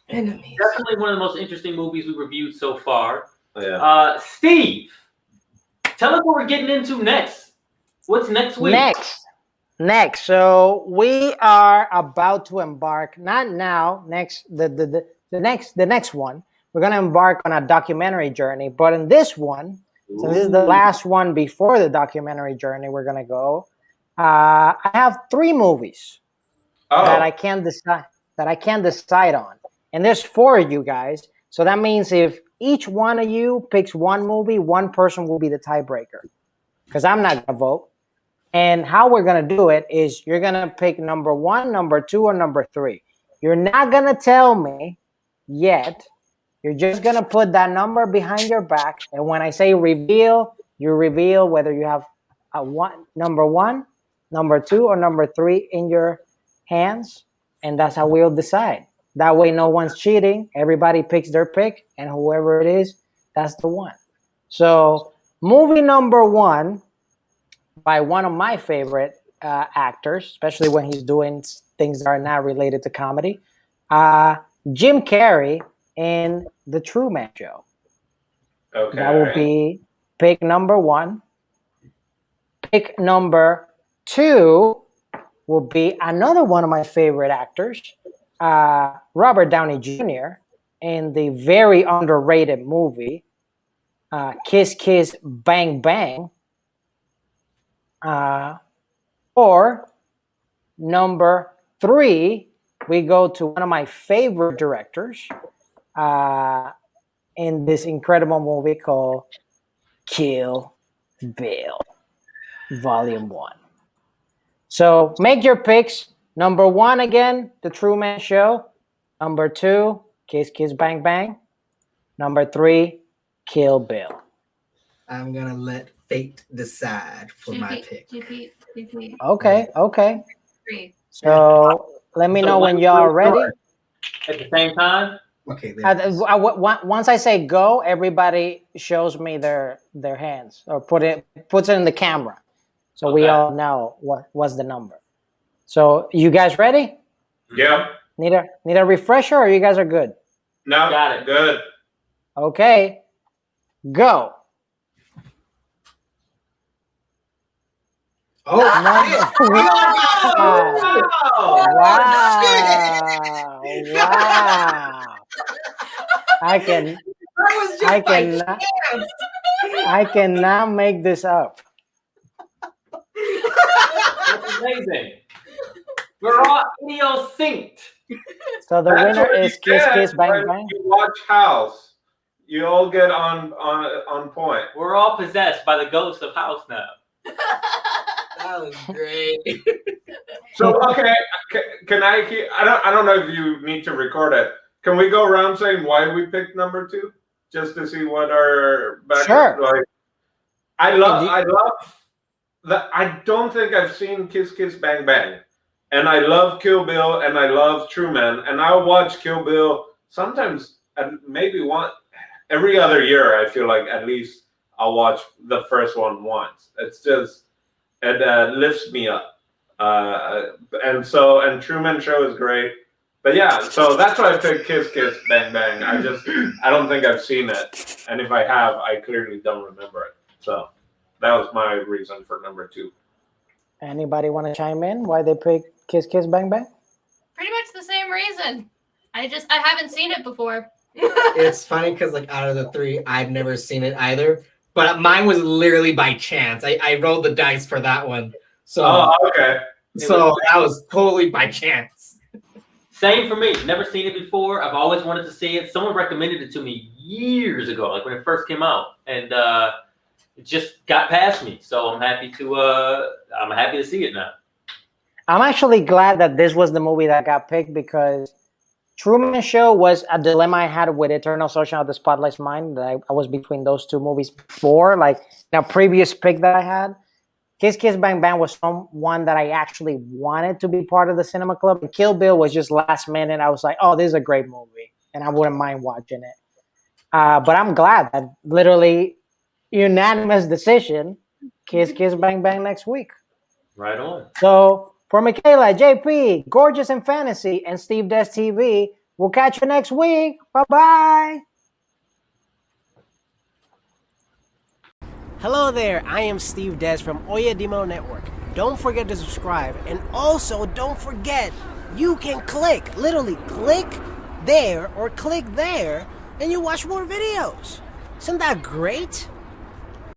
Enemies. Definitely one of the most interesting movies we reviewed so far. Yeah. Steve, tell us what we're getting into next. What's next week? Next. So we are about to embark. Not now. The next one. We're gonna embark on a documentary journey. But in this one, so this is the last one before the documentary journey, we're gonna go. I have 3 movies that I can't decide on, and there's 4 of you guys. So that means if each one of you picks one movie, one person will be the tiebreaker, because I'm not gonna vote. And how we're gonna do it is you're gonna pick number 1, number 2, or number 3. You're not gonna tell me yet. You're just gonna put that number behind your back, and when I say reveal, you reveal whether you have number 1, number 2, or number 3 in your hands, and that's how we'll decide. That way, no one's cheating. Everybody picks their pick, and whoever it is, that's the one. So, movie number 1 by one of my favorite actors, especially when he's doing things that are not related to comedy, Jim Carrey in The Truman Show. Okay. That will be pick number 1. Pick number 2 will be another one of my favorite actors, Robert Downey Jr. in the very underrated movie, Kiss Kiss Bang Bang. Or number 3, we go to one of my favorite directors in this incredible movie called Kill Bill, Volume 1. So make your picks. Number 1 again, The Truman Show. Number 2, Kiss Kiss Bang Bang. Number 3, Kill Bill. I'm gonna let fate decide for my pick. Okay. 3. So let me know when y'all are ready. At the same time? Okay. Once I say go, everybody shows me their hands or puts it in the camera, so we all know what's the number. So you guys ready? Yeah. Need a refresher, or you guys are good? No. Got it. Good. Okay, go. Oh, Wow. I cannot make this up. That's amazing. We're all synced. So the That's winner what is you Kiss get Kiss Bang when Bang. You watch House. You all get on point. We're all possessed by the ghost of House now. that was great. So okay, can I don't know if you need to record it. Can we go around saying why we picked number 2, just to see what our background? Sure. Like, I love that. I don't think I've seen Kiss Kiss Bang Bang, and I love Kill Bill, and I love Truman, and I'll watch Kill Bill sometimes, maybe every other year. I feel like at least I'll watch the first one once. It's just it lifts me up, and Truman Show is great. But yeah, so that's why I picked Kiss Kiss Bang Bang. I don't think I've seen it, and if I have, I clearly don't remember it. So that was my reason for number 2. Anybody want to chime in why they picked Kiss Kiss Bang Bang? Pretty much the same reason. I haven't seen it before. It's funny because like out of the 3, I've never seen it either. But mine was literally by chance. I rolled the dice for that one. So okay. So that was totally by chance. Same for me. Never seen it before. I've always wanted to see it. Someone recommended it to me years ago, like when it first came out, and it just got past me. So I'm happy to see it now. I'm actually glad that this was the movie that got picked, because Truman Show was a dilemma I had with Eternal Sunshine of the Spotless Mind. That I was between those two movies before, like a previous pick that I had. Kiss Kiss Bang Bang was one that I actually wanted to be part of the cinema club. And Kill Bill was just last minute. I was like, oh, this is a great movie, and I wouldn't mind watching it. But I'm glad that literally unanimous decision, Kiss Kiss Bang Bang next week. Right on. So for Michaela, JP, Gorgeous in Fantasy, and Steve Des TV, we'll catch you next week. Bye-bye. Hello there, I am Steve Des from Oye Dimelo Network. Don't forget to subscribe, and also don't forget, you can literally click there or click there, and you watch more videos. Isn't that great?